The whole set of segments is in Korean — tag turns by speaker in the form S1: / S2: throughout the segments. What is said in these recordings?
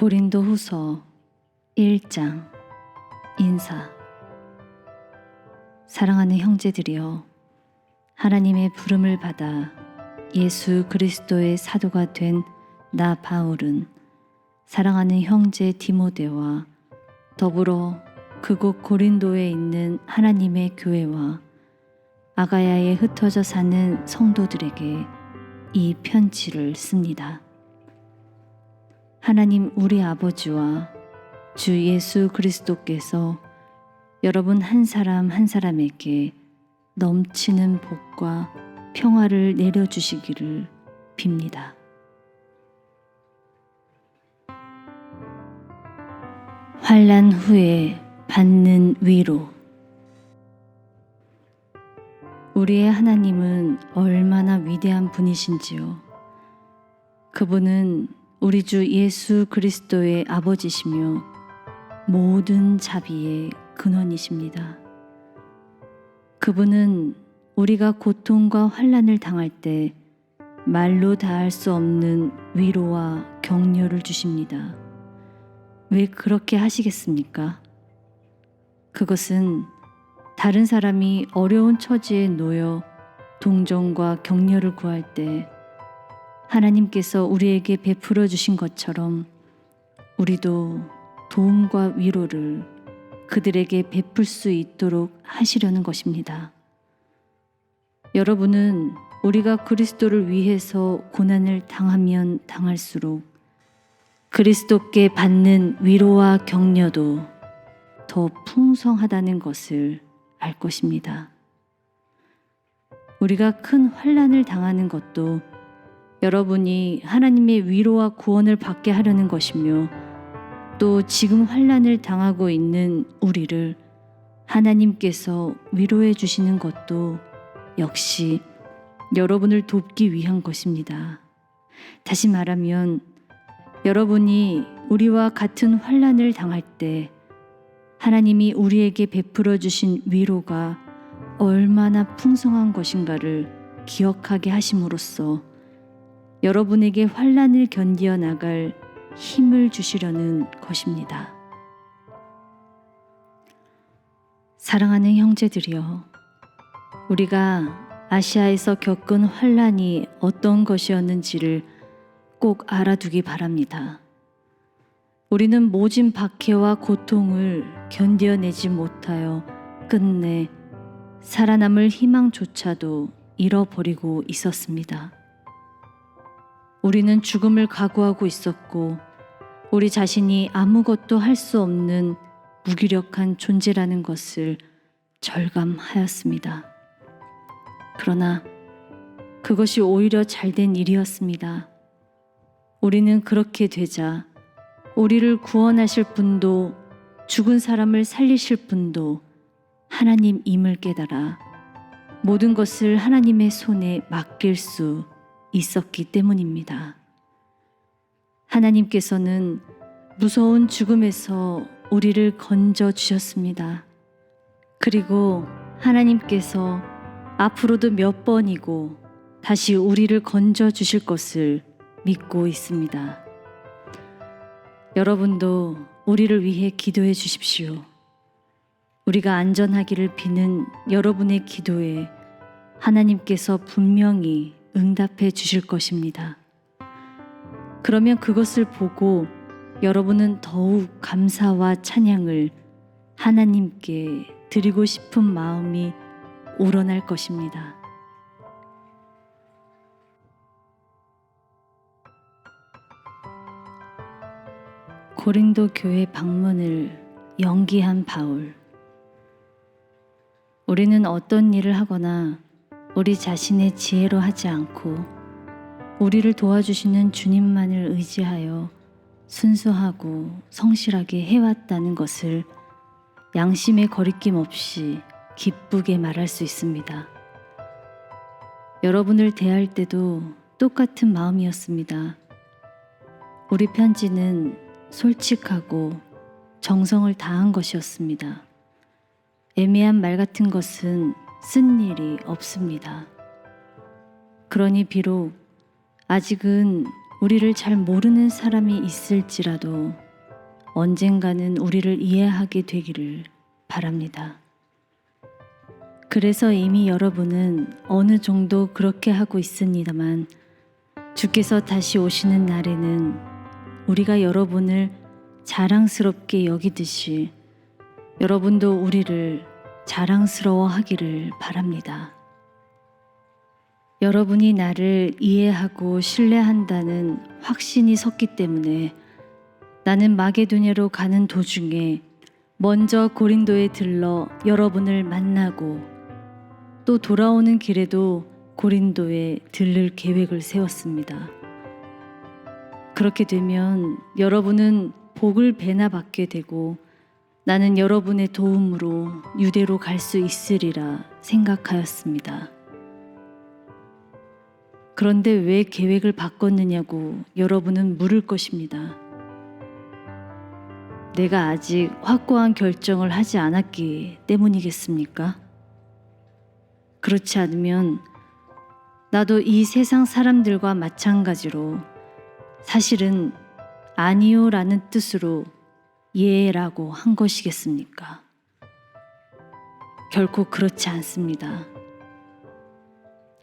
S1: 고린도후서 1장 인사. 사랑하는 형제들이여, 하나님의 부름을 받아 예수 그리스도의 사도가 된 나 바울은 사랑하는 형제 디모데와 더불어 그곳 고린도에 있는 하나님의 교회와 아가야에 흩어져 사는 성도들에게 이 편지를 씁니다. 하나님 우리 아버지와 주 예수 그리스도께서 여러분 한 사람 한 사람에게 넘치는 복과 평화를 내려주시기를 빕니다. 환난 후에 받는 위로. 우리의 하나님은 얼마나 위대한 분이신지요. 그분은 우리 주 예수 그리스도의 아버지시며 모든 자비의 근원이십니다. 그분은 우리가 고통과 환난을 당할 때 말로 다할 수 없는 위로와 격려를 주십니다. 왜 그렇게 하시겠습니까? 그것은 다른 사람이 어려운 처지에 놓여 동정과 격려를 구할 때 하나님께서 우리에게 베풀어 주신 것처럼 우리도 도움과 위로를 그들에게 베풀 수 있도록 하시려는 것입니다. 여러분은 우리가 그리스도를 위해서 고난을 당하면 당할수록 그리스도께 받는 위로와 격려도 더 풍성하다는 것을 알 것입니다. 우리가 큰 환난을 당하는 것도 여러분이 하나님의 위로와 구원을 받게 하려는 것이며, 또 지금 환난을 당하고 있는 우리를 하나님께서 위로해 주시는 것도 역시 여러분을 돕기 위한 것입니다. 다시 말하면 여러분이 우리와 같은 환난을 당할 때 하나님이 우리에게 베풀어 주신 위로가 얼마나 풍성한 것인가를 기억하게 하심으로써 여러분에게 환난을 견디어 나갈 힘을 주시려는 것입니다. 사랑하는 형제들이여, 우리가 아시아에서 겪은 환난이 어떤 것이었는지를 꼭 알아두기 바랍니다. 우리는 모진 박해와 고통을 견뎌내지 못하여 끝내 살아남을 희망조차도 잃어버리고 있었습니다. 우리는 죽음을 각오하고 있었고, 우리 자신이 아무것도 할 수 없는 무기력한 존재라는 것을 절감하였습니다. 그러나 그것이 오히려 잘된 일이었습니다. 우리는 그렇게 되자 우리를 구원하실 분도 죽은 사람을 살리실 분도 하나님임을 깨달아 모든 것을 하나님의 손에 맡길 수 있었기 때문입니다. 하나님께서는 무서운 죽음에서 우리를 건져 주셨습니다. 그리고 하나님께서 앞으로도 몇 번이고 다시 우리를 건져 주실 것을 믿고 있습니다. 여러분도 우리를 위해 기도해 주십시오. 우리가 안전하기를 비는 여러분의 기도에 하나님께서 분명히 응답해 주실 것입니다. 그러면 그것을 보고 여러분은 더욱 감사와 찬양을 하나님께 드리고 싶은 마음이 우러날 것입니다. 고린도 교회 방문을 연기한 바울. 우리는 어떤 일을 하거나 우리 자신의 지혜로 하지 않고 우리를 도와주시는 주님만을 의지하여 순수하고 성실하게 해왔다는 것을 양심의 거리낌 없이 기쁘게 말할 수 있습니다. 여러분을 대할 때도 똑같은 마음이었습니다. 우리 편지는 솔직하고 정성을 다한 것이었습니다. 애매한 말 같은 것은 쓴 일이 없습니다. 그러니 비록 아직은 우리를 잘 모르는 사람이 있을지라도 언젠가는 우리를 이해하게 되기를 바랍니다. 그래서 이미 여러분은 어느 정도 그렇게 하고 있습니다만 주께서 다시 오시는 날에는 우리가 여러분을 자랑스럽게 여기듯이 여러분도 우리를 자랑스러워하기를 바랍니다. 여러분이 나를 이해하고 신뢰한다는 확신이 섰기 때문에 나는 마게도냐로 가는 도중에 먼저 고린도에 들러 여러분을 만나고 또 돌아오는 길에도 고린도에 들를 계획을 세웠습니다. 그렇게 되면 여러분은 복을 배나 받게 되고 나는 여러분의 도움으로 유대로 갈 수 있으리라 생각하였습니다. 그런데 왜 계획을 바꿨느냐고 여러분은 물을 것입니다. 내가 아직 확고한 결정을 하지 않았기 때문이겠습니까? 그렇지 않으면 나도 이 세상 사람들과 마찬가지로 사실은 아니요라는 뜻으로 예라고 한 것이겠습니까? 결코 그렇지 않습니다.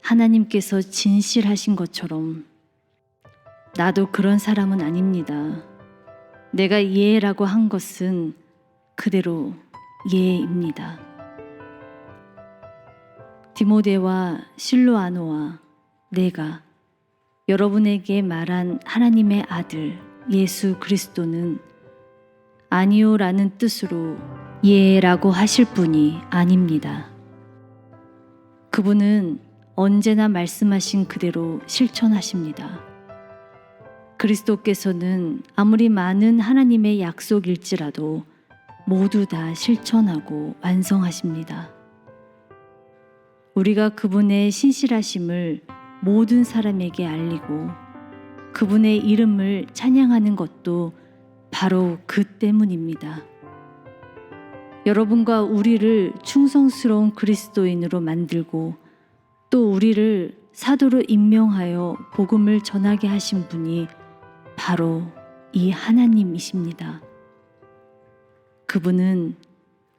S1: 하나님께서 진실하신 것처럼 나도 그런 사람은 아닙니다. 내가 예라고 한 것은 그대로 예입니다. 디모데와 실로아노와 내가 여러분에게 말한 하나님의 아들 예수 그리스도는 아니요라는 뜻으로 예라고 하실 분이 아닙니다. 그분은 언제나 말씀하신 그대로 실천하십니다. 그리스도께서는 아무리 많은 하나님의 약속일지라도 모두 다 실천하고 완성하십니다. 우리가 그분의 신실하심을 모든 사람에게 알리고 그분의 이름을 찬양하는 것도 바로 그 때문입니다. 여러분과 우리를 충성스러운 그리스도인으로 만들고 또 우리를 사도로 임명하여 복음을 전하게 하신 분이 바로 이 하나님이십니다. 그분은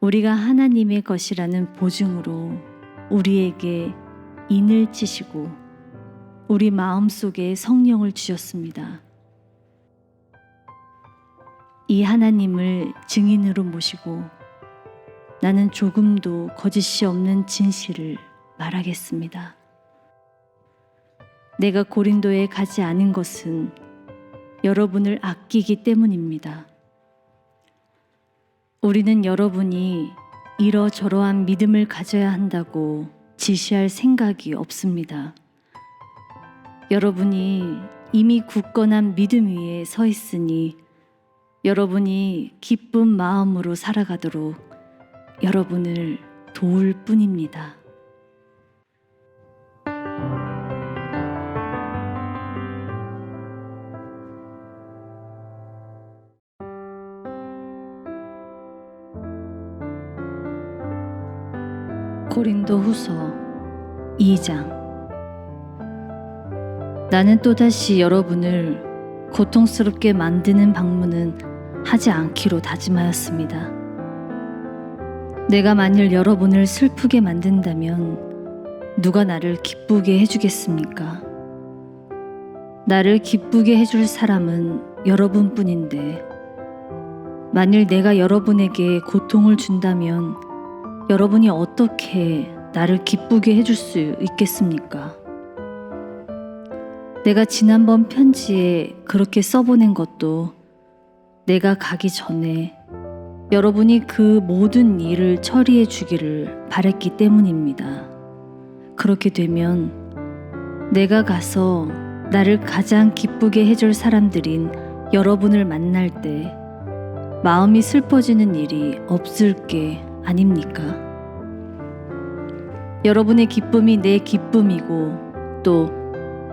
S1: 우리가 하나님의 것이라는 보증으로 우리에게 인을 치시고 우리 마음속에 성령을 주셨습니다. 이 하나님을 증인으로 모시고 나는 조금도 거짓이 없는 진실을 말하겠습니다. 내가 고린도에 가지 않은 것은 여러분을 아끼기 때문입니다. 우리는 여러분이 이러저러한 믿음을 가져야 한다고 지시할 생각이 없습니다. 여러분이 이미 굳건한 믿음 위에 서 있으니 여러분이 기쁜 마음으로 살아가도록 여러분을 도울 뿐입니다. 고린도후서 2장. 나는 또다시 여러분을 고통스럽게 만드는 방문은 하지 않기로 다짐하였습니다. 내가 만일 여러분을 슬프게 만든다면 누가 나를 기쁘게 해주겠습니까? 나를 기쁘게 해줄 사람은 여러분뿐인데 만일 내가 여러분에게 고통을 준다면 여러분이 어떻게 나를 기쁘게 해줄 수 있겠습니까? 내가 지난번 편지에 그렇게 써보낸 것도 내가 가기 전에 여러분이 그 모든 일을 처리해 주기를 바랬기 때문입니다. 그렇게 되면 내가 가서 나를 가장 기쁘게 해줄 사람들인 여러분을 만날 때 마음이 슬퍼지는 일이 없을 게 아닙니까? 여러분의 기쁨이 내 기쁨이고 또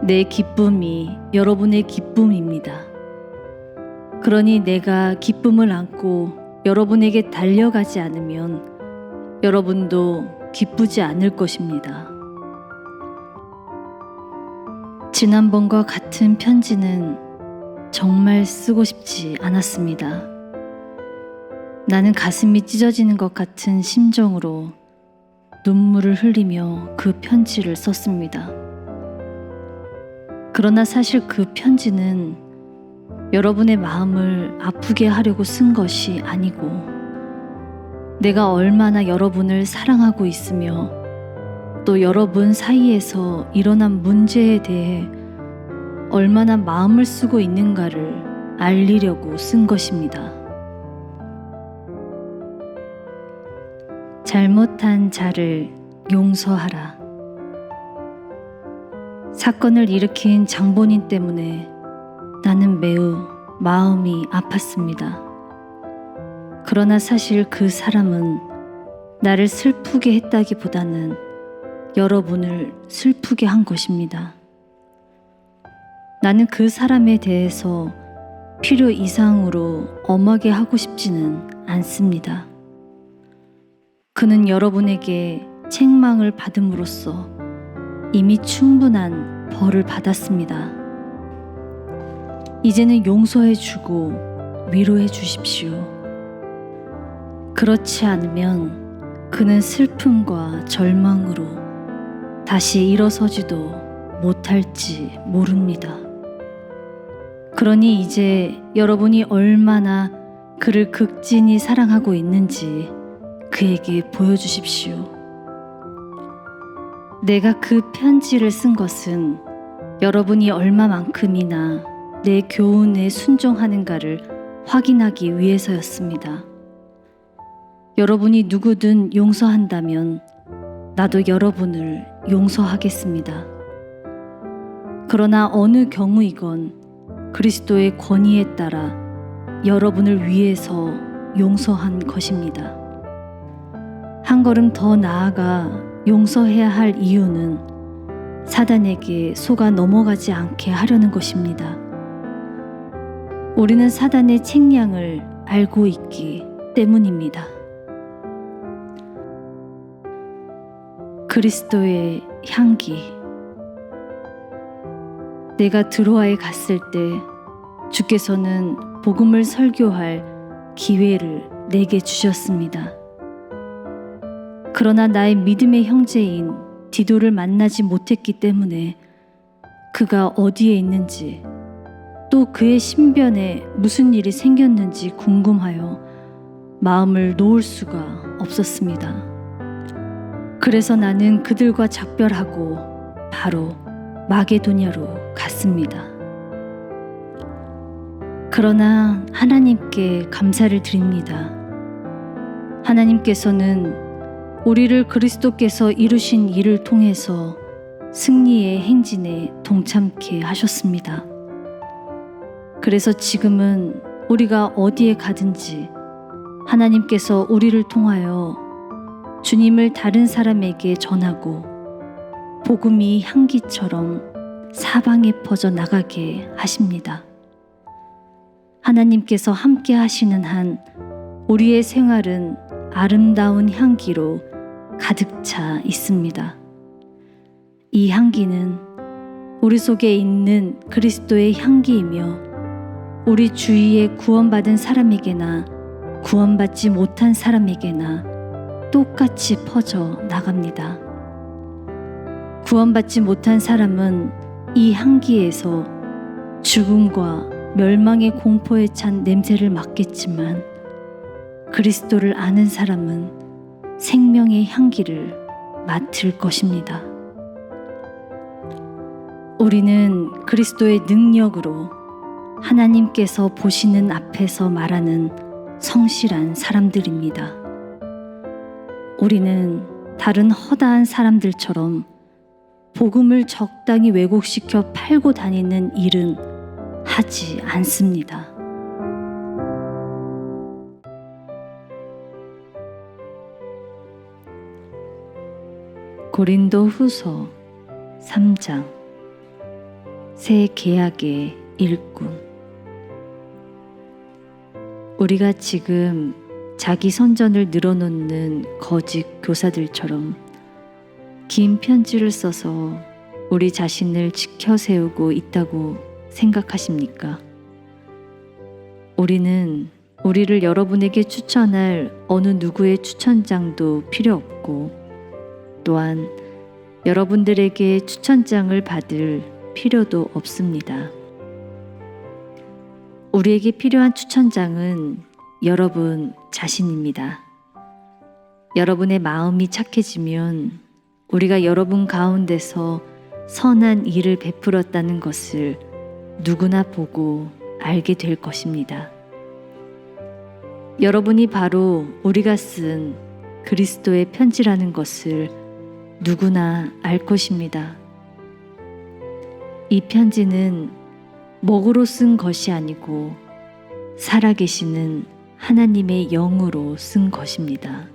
S1: 내 기쁨이 여러분의 기쁨입니다. 그러니 내가 기쁨을 안고 여러분에게 달려가지 않으면 여러분도 기쁘지 않을 것입니다. 지난번과 같은 편지는 정말 쓰고 싶지 않았습니다. 나는 가슴이 찢어지는 것 같은 심정으로 눈물을 흘리며 그 편지를 썼습니다. 그러나 사실 그 편지는 여러분의 마음을 아프게 하려고 쓴 것이 아니고, 내가 얼마나 여러분을 사랑하고 있으며 또 여러분 사이에서 일어난 문제에 대해 얼마나 마음을 쓰고 있는가를 알리려고 쓴 것입니다. 잘못한 자를 용서하라. 사건을 일으킨 장본인 때문에 나는 매우 마음이 아팠습니다. 그러나 사실 그 사람은 나를 슬프게 했다기보다는 여러분을 슬프게 한 것입니다. 나는 그 사람에 대해서 필요 이상으로 엄하게 하고 싶지는 않습니다. 그는 여러분에게 책망을 받음으로써 이미 충분한 벌을 받았습니다. 이제는 용서해주고 위로해 주십시오. 그렇지 않으면 그는 슬픔과 절망으로 다시 일어서지도 못할지 모릅니다. 그러니 이제 여러분이 얼마나 그를 극진히 사랑하고 있는지 그에게 보여주십시오. 내가 그 편지를 쓴 것은 여러분이 얼마만큼이나 내 교훈에 순종하는가를 확인하기 위해서였습니다. 여러분이 누구든 용서한다면 나도 여러분을 용서하겠습니다. 그러나 어느 경우이건 그리스도의 권위에 따라 여러분을 위해서 용서한 것입니다. 한 걸음 더 나아가 용서해야 할 이유는 사단에게 속아 넘어가지 않게 하려는 것입니다. 우리는 사단의 책량을 알고 있기 때문입니다. 그리스도의 향기. 내가 드로아에 갔을 때 주께서는 복음을 설교할 기회를 내게 주셨습니다. 그러나 나의 믿음의 형제인 디도를 만나지 못했기 때문에 그가 어디에 있는지 또 그의 신변에 무슨 일이 생겼는지 궁금하여 마음을 놓을 수가 없었습니다. 그래서 나는 그들과 작별하고 바로 마게도냐로 갔습니다. 그러나 하나님께 감사를 드립니다. 하나님께서는 우리를 그리스도께서 이루신 일을 통해서 승리의 행진에 동참케 하셨습니다. 그래서 지금은 우리가 어디에 가든지 하나님께서 우리를 통하여 주님을 다른 사람에게 전하고 복음이 향기처럼 사방에 퍼져 나가게 하십니다. 하나님께서 함께 하시는 한 우리의 생활은 아름다운 향기로 가득 차 있습니다. 이 향기는 우리 속에 있는 그리스도의 향기이며 우리 주위에 구원받은 사람에게나 구원받지 못한 사람에게나 똑같이 퍼져 나갑니다. 구원받지 못한 사람은 이 향기에서 죽음과 멸망의 공포에 찬 냄새를 맡겠지만 그리스도를 아는 사람은 생명의 향기를 맡을 것입니다. 우리는 그리스도의 능력으로 하나님께서 보시는 앞에서 말하는 성실한 사람들입니다. 우리는 다른 허다한 사람들처럼 복음을 적당히 왜곡시켜 팔고 다니는 일은 하지 않습니다. 고린도 후서 3장. 새 계약의 일꾼. 우리가 지금 자기 선전을 늘어놓는 거짓 교사들처럼 긴 편지를 써서 우리 자신을 지켜 세우고 있다고 생각하십니까? 우리는 우리를 여러분에게 추천할 어느 누구의 추천장도 필요 없고, 또한 여러분들에게 추천장을 받을 필요도 없습니다. 우리에게 필요한 추천장은 여러분 자신입니다. 여러분의 마음이 착해지면 우리가 여러분 가운데서 선한 일을 베풀었다는 것을 누구나 보고 알게 될 것입니다. 여러분이 바로 우리가 쓴 그리스도의 편지라는 것을 누구나 알 것입니다. 이 편지는 먹으로 쓴 것이 아니고 살아계시는 하나님의 영으로 쓴 것입니다.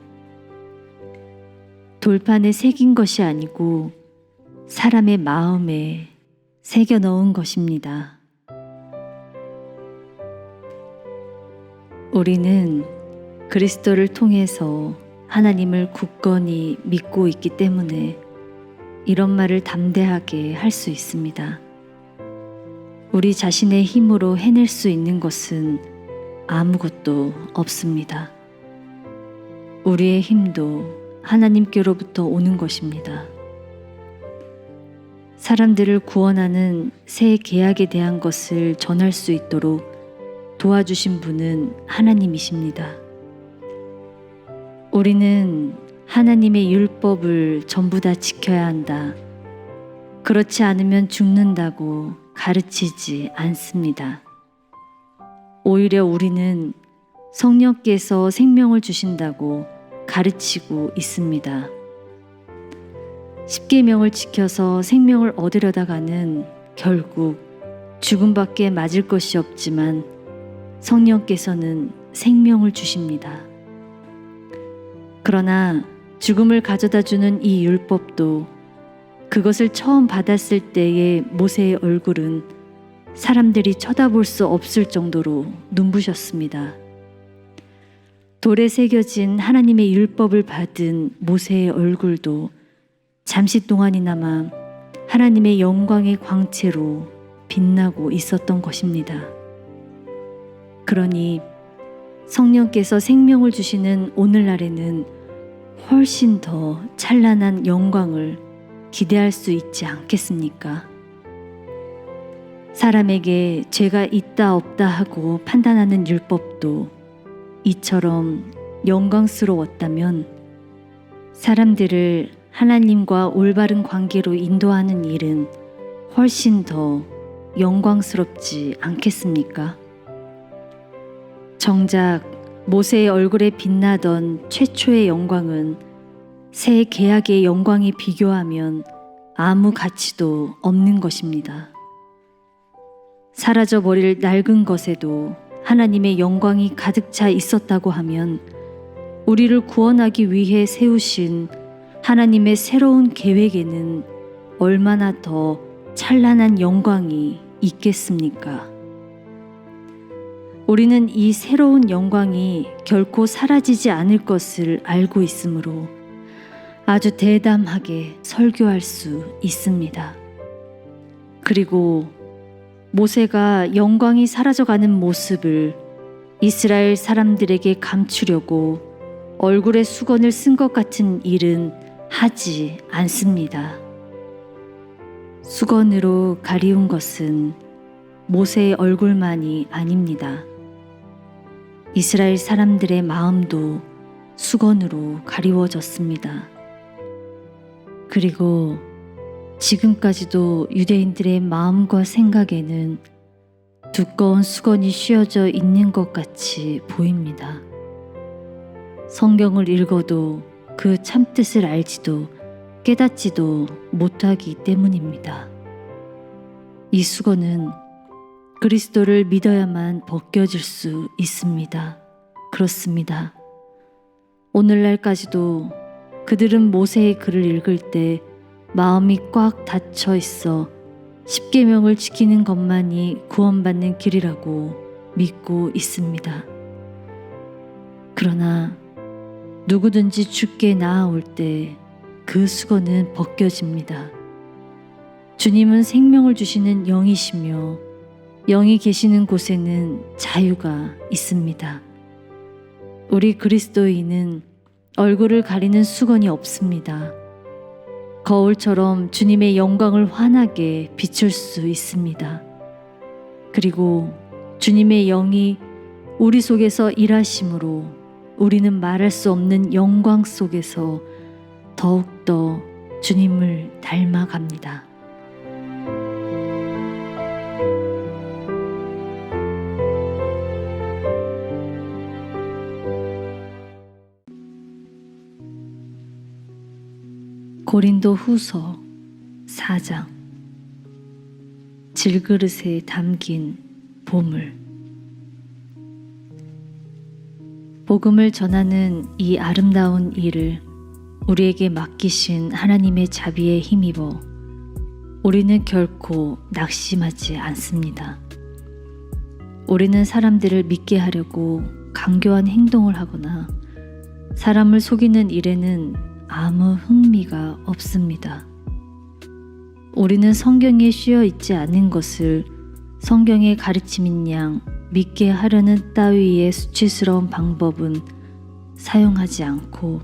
S1: 돌판에 새긴 것이 아니고 사람의 마음에 새겨 넣은 것입니다. 우리는 그리스도를 통해서 하나님을 굳건히 믿고 있기 때문에 이런 말을 담대하게 할 수 있습니다. 우리 자신의 힘으로 해낼 수 있는 것은 아무것도 없습니다. 우리의 힘도 하나님께로부터 오는 것입니다. 사람들을 구원하는 새 계약에 대한 것을 전할 수 있도록 도와주신 분은 하나님이십니다. 우리는 하나님의 율법을 전부 다 지켜야 한다, 그렇지 않으면 죽는다고 가르치지 않습니다. 오히려 우리는 성령께서 생명을 주신다고 가르치고 있습니다. 십계명을 지켜서 생명을 얻으려다가는 결국 죽음밖에 맞을 것이 없지만 성령께서는 생명을 주십니다. 그러나 죽음을 가져다 주는 이 율법도 그것을 처음 받았을 때의 모세의 얼굴은 사람들이 쳐다볼 수 없을 정도로 눈부셨습니다. 돌에 새겨진 하나님의 율법을 받은 모세의 얼굴도 잠시 동안이나마 하나님의 영광의 광채로 빛나고 있었던 것입니다. 그러니 성령께서 생명을 주시는 오늘날에는 훨씬 더 찬란한 영광을 기대할 수 있지 않겠습니까? 사람에게 죄가 있다 없다 하고 판단하는 율법도 이처럼 영광스러웠다면 사람들을 하나님과 올바른 관계로 인도하는 일은 훨씬 더 영광스럽지 않겠습니까? 정작 모세의 얼굴에 빛나던 최초의 영광은 새 계약의 영광에 비교하면 아무 가치도 없는 것입니다. 사라져버릴 낡은 것에도 하나님의 영광이 가득 차 있었다고 하면 우리를 구원하기 위해 세우신 하나님의 새로운 계획에는 얼마나 더 찬란한 영광이 있겠습니까? 우리는 이 새로운 영광이 결코 사라지지 않을 것을 알고 있으므로 아주 대담하게 설교할 수 있습니다. 그리고 모세가 영광이 사라져가는 모습을 이스라엘 사람들에게 감추려고 얼굴에 수건을 쓴 것 같은 일은 하지 않습니다. 수건으로 가리운 것은 모세의 얼굴만이 아닙니다. 이스라엘 사람들의 마음도 수건으로 가리워졌습니다. 그리고 지금까지도 유대인들의 마음과 생각에는 두꺼운 수건이 씌워져 있는 것 같이 보입니다. 성경을 읽어도 그 참뜻을 알지도 깨닫지도 못하기 때문입니다. 이 수건은 그리스도를 믿어야만 벗겨질 수 있습니다. 그렇습니다. 오늘날까지도 그들은 모세의 글을 읽을 때 마음이 꽉 닫혀 있어 십계명을 지키는 것만이 구원받는 길이라고 믿고 있습니다. 그러나 누구든지 주께 나아올 때 그 수건은 벗겨집니다. 주님은 생명을 주시는 영이시며 영이 계시는 곳에는 자유가 있습니다. 우리 그리스도인은 얼굴을 가리는 수건이 없습니다. 거울처럼 주님의 영광을 환하게 비출 수 있습니다. 그리고 주님의 영이 우리 속에서 일하심으로 우리는 말할 수 없는 영광 속에서 더욱더 주님을 닮아갑니다. 고린도 후서 4장. 질그릇에 담긴 보물. 복음을 전하는 이 아름다운 일을 우리에게 맡기신 하나님의 자비에 힘입어 우리는 결코 낙심하지 않습니다. 우리는 사람들을 믿게 하려고 강교한 행동을 하거나 사람을 속이는 일에는 아무 흥미가 없습니다. 우리는 성경에 쓰여 있지 않은 것을 성경의 가르침인 양 믿게 하려는 따위의 수치스러운 방법은 사용하지 않고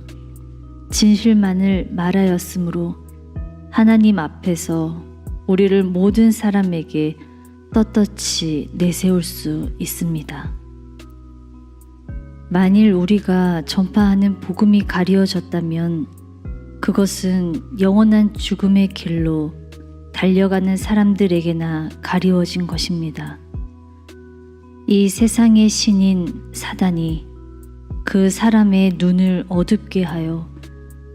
S1: 진실만을 말하였으므로 하나님 앞에서 우리를 모든 사람에게 떳떳이 내세울 수 있습니다. 만일 우리가 전파하는 복음이 가리워졌다면 그것은 영원한 죽음의 길로 달려가는 사람들에게나 가리워진 것입니다. 이 세상의 신인 사단이 그 사람의 눈을 어둡게 하여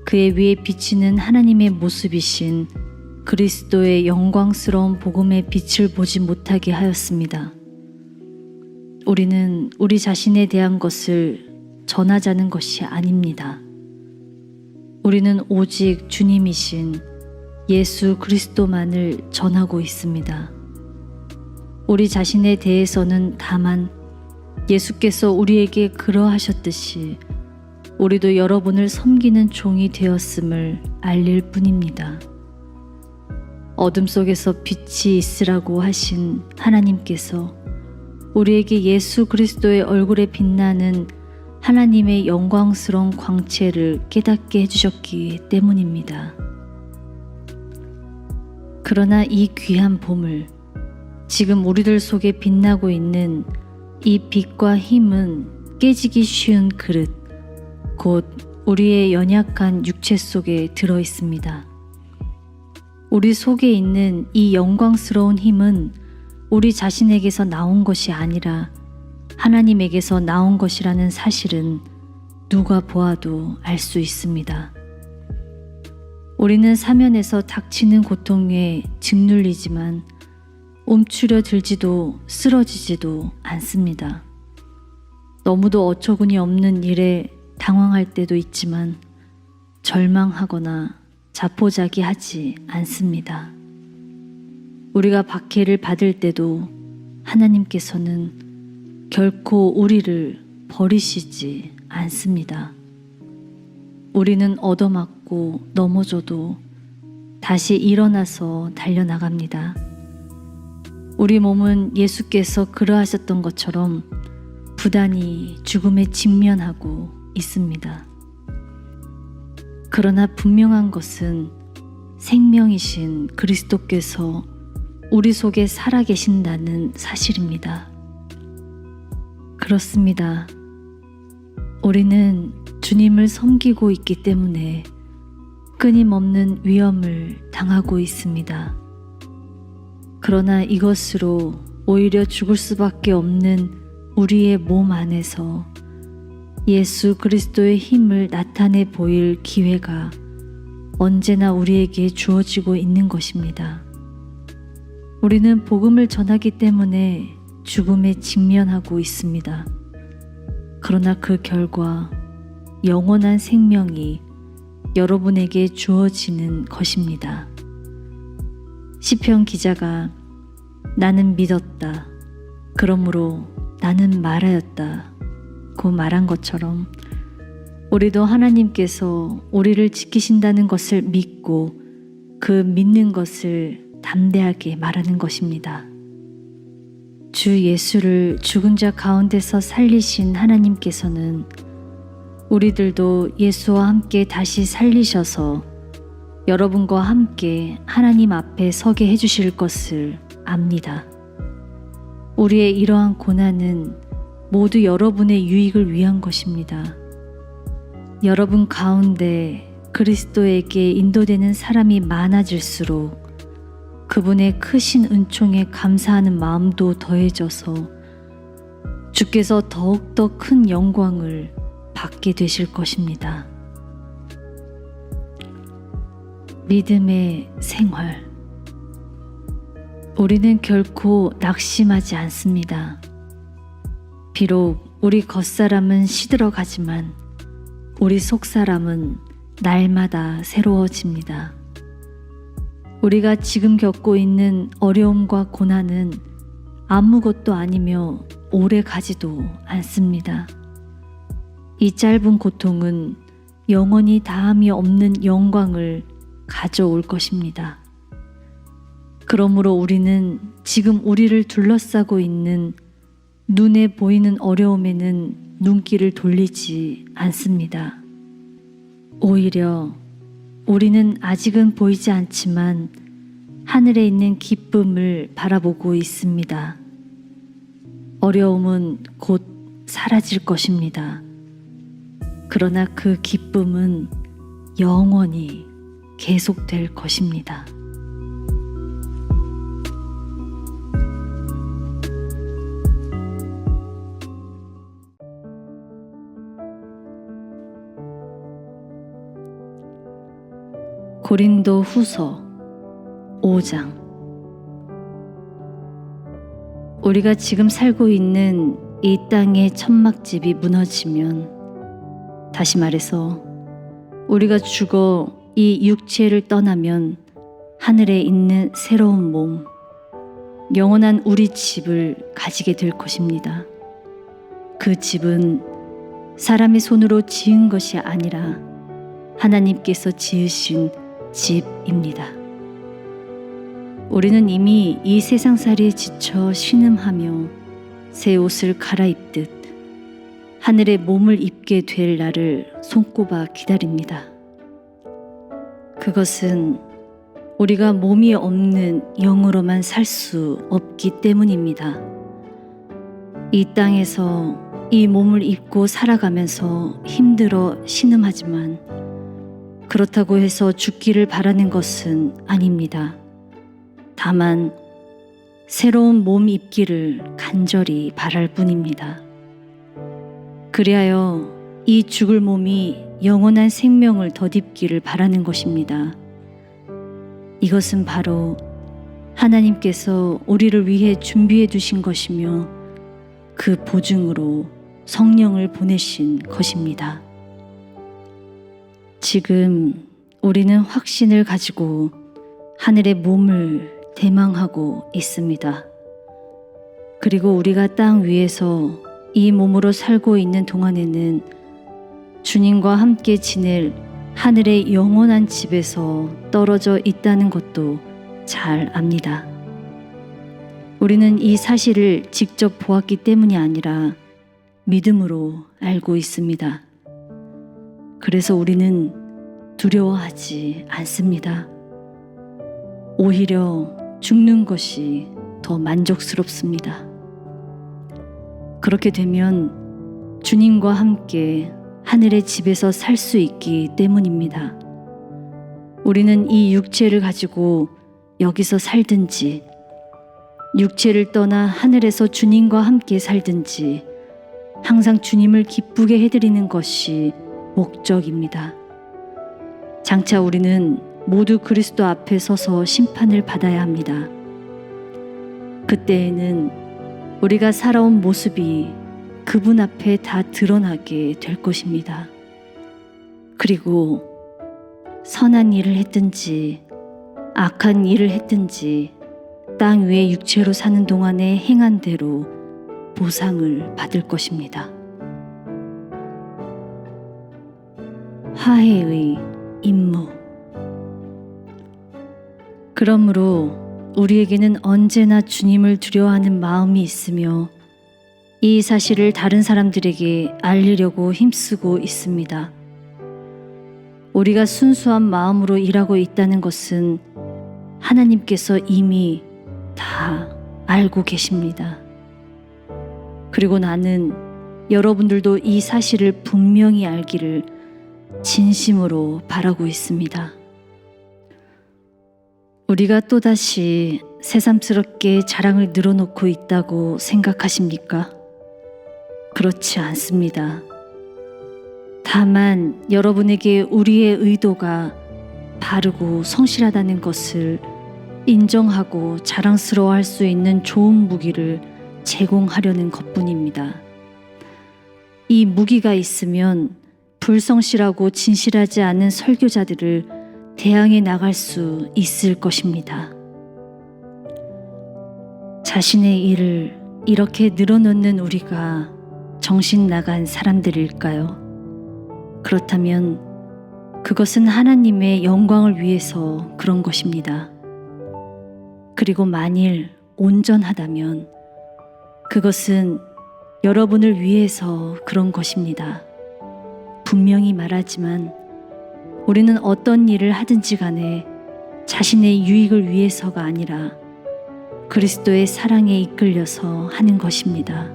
S1: 그의 위에 비치는 하나님의 모습이신 그리스도의 영광스러운 복음의 빛을 보지 못하게 하였습니다. 우리는 우리 자신에 대한 것을 전하자는 것이 아닙니다. 우리는 오직 주님이신 예수 그리스도만을 전하고 있습니다. 우리 자신에 대해서는 다만 예수께서 우리에게 그러하셨듯이 우리도 여러분을 섬기는 종이 되었음을 알릴 뿐입니다. 어둠 속에서 빛이 있으라고 하신 하나님께서 우리에게 예수 그리스도의 얼굴에 빛나는 하나님의 영광스러운 광채를 깨닫게 해주셨기 때문입니다. 그러나 이 귀한 보물, 지금 우리들 속에 빛나고 있는 이 빛과 힘은 깨지기 쉬운 그릇, 곧 우리의 연약한 육체 속에 들어 있습니다. 우리 속에 있는 이 영광스러운 힘은 우리 자신에게서 나온 것이 아니라 하나님에게서 나온 것이라는 사실은 누가 보아도 알 수 있습니다. 우리는 사면에서 닥치는 고통에 짓눌리지만 움츠려 들지도 쓰러지지도 않습니다. 너무도 어처구니 없는 일에 당황할 때도 있지만 절망하거나 자포자기하지 않습니다. 우리가 박해를 받을 때도 하나님께서는 결코 우리를 버리시지 않습니다. 우리는 얻어맞고 넘어져도 다시 일어나서 달려나갑니다. 우리 몸은 예수께서 그러하셨던 것처럼 부단히 죽음에 직면하고 있습니다. 그러나 분명한 것은 생명이신 그리스도께서 우리 속에 살아계신다는 사실입니다. 그렇습니다. 우리는 주님을 섬기고 있기 때문에 끊임없는 위험을 당하고 있습니다. 그러나 이것으로 오히려 죽을 수밖에 없는 우리의 몸 안에서 예수 그리스도의 힘을 나타내 보일 기회가 언제나 우리에게 주어지고 있는 것입니다. 우리는 복음을 전하기 때문에 죽음에 직면하고 있습니다. 그러나 그 결과 영원한 생명이 여러분에게 주어지는 것입니다. 시편 기자가 나는 믿었다. 그러므로 나는 말하였다. 고 말한 것처럼 우리도 하나님께서 우리를 지키신다는 것을 믿고 그 믿는 것을 담대하게 말하는 것입니다. 주 예수를 죽은 자 가운데서 살리신 하나님께서는 우리들도 예수와 함께 다시 살리셔서 여러분과 함께 하나님 앞에 서게 해주실 것을 압니다. 우리의 이러한 고난은 모두 여러분의 유익을 위한 것입니다. 여러분 가운데 그리스도에게 인도되는 사람이 많아질수록 그분의 크신 은총에 감사하는 마음도 더해져서 주께서 더욱더 큰 영광을 받게 되실 것입니다. 믿음의 생활. 우리는 결코 낙심하지 않습니다. 비록 우리 겉사람은 시들어가지만 우리 속사람은 날마다 새로워집니다. 우리가 지금 겪고 있는 어려움과 고난은 아무것도 아니며 오래 가지도 않습니다. 이 짧은 고통은 영원히 다함이 없는 영광을 가져올 것입니다. 그러므로 우리는 지금 우리를 둘러싸고 있는 눈에 보이는 어려움에는 눈길을 돌리지 않습니다. 오히려 우리는 아직은 보이지 않지만 하늘에 있는 기쁨을 바라보고 있습니다. 어려움은 곧 사라질 것입니다. 그러나 그 기쁨은 영원히 계속될 것입니다. 고린도 후서 5장. 우리가 지금 살고 있는 이 땅의 천막집이 무너지면, 다시 말해서 우리가 죽어 이 육체를 떠나면 하늘에 있는 새로운 몸, 영원한 우리 집을 가지게 될 것입니다. 그 집은 사람의 손으로 지은 것이 아니라 하나님께서 지으신 집입니다. 우리는 이미 이 세상살이에 지쳐 신음하며 새 옷을 갈아입듯 하늘의 몸을 입게 될 날을 손꼽아 기다립니다. 그것은 우리가 몸이 없는 영으로만 살 수 없기 때문입니다. 이 땅에서 이 몸을 입고 살아가면서 힘들어 신음하지만 그렇다고 해서 죽기를 바라는 것은 아닙니다. 다만 새로운 몸 입기를 간절히 바랄 뿐입니다. 그리하여 이 죽을 몸이 영원한 생명을 덧입기를 바라는 것입니다. 이것은 바로 하나님께서 우리를 위해 준비해 두신 것이며 그 보증으로 성령을 보내신 것입니다. 지금 우리는 확신을 가지고 하늘의 몸을 대망하고 있습니다. 그리고 우리가 땅 위에서 이 몸으로 살고 있는 동안에는 주님과 함께 지낼 하늘의 영원한 집에서 떨어져 있다는 것도 잘 압니다. 우리는 이 사실을 직접 보았기 때문이 아니라 믿음으로 알고 있습니다. 그래서 우리는 두려워하지 않습니다. 오히려 죽는 것이 더 만족스럽습니다. 그렇게 되면 주님과 함께 하늘의 집에서 살 수 있기 때문입니다. 우리는 이 육체를 가지고 여기서 살든지, 육체를 떠나 하늘에서 주님과 함께 살든지 항상 주님을 기쁘게 해드리는 것이 목적입니다. 장차 우리는 모두 그리스도 앞에 서서 심판을 받아야 합니다. 그때에는 우리가 살아온 모습이 그분 앞에 다 드러나게 될 것입니다. 그리고 선한 일을 했든지 악한 일을 했든지 땅 위에 육체로 사는 동안에 행한 대로 보상을 받을 것입니다. 화해의 임무. 그러므로 우리에게는 언제나 주님을 두려워하는 마음이 있으며 이 사실을 다른 사람들에게 알리려고 힘쓰고 있습니다. 우리가 순수한 마음으로 일하고 있다는 것은 하나님께서 이미 다 알고 계십니다. 그리고 나는 여러분들도 이 사실을 분명히 알기를 진심으로 바라고 있습니다. 우리가 또다시 새삼스럽게 자랑을 늘어놓고 있다고 생각하십니까? 그렇지 않습니다. 다만 여러분에게 우리의 의도가 바르고 성실하다는 것을 인정하고 자랑스러워할 수 있는 좋은 무기를 제공하려는 것뿐입니다. 이 무기가 있으면 불성실하고 진실하지 않은 설교자들을 대항해 나갈 수 있을 것입니다. 자신의 일을 이렇게 늘어놓는 우리가 정신 나간 사람들일까요? 그렇다면 그것은 하나님의 영광을 위해서 그런 것입니다. 그리고 만일 온전하다면 그것은 여러분을 위해서 그런 것입니다. 분명히 말하지만 우리는 어떤 일을 하든지 간에 자신의 유익을 위해서가 아니라 그리스도의 사랑에 이끌려서 하는 것입니다.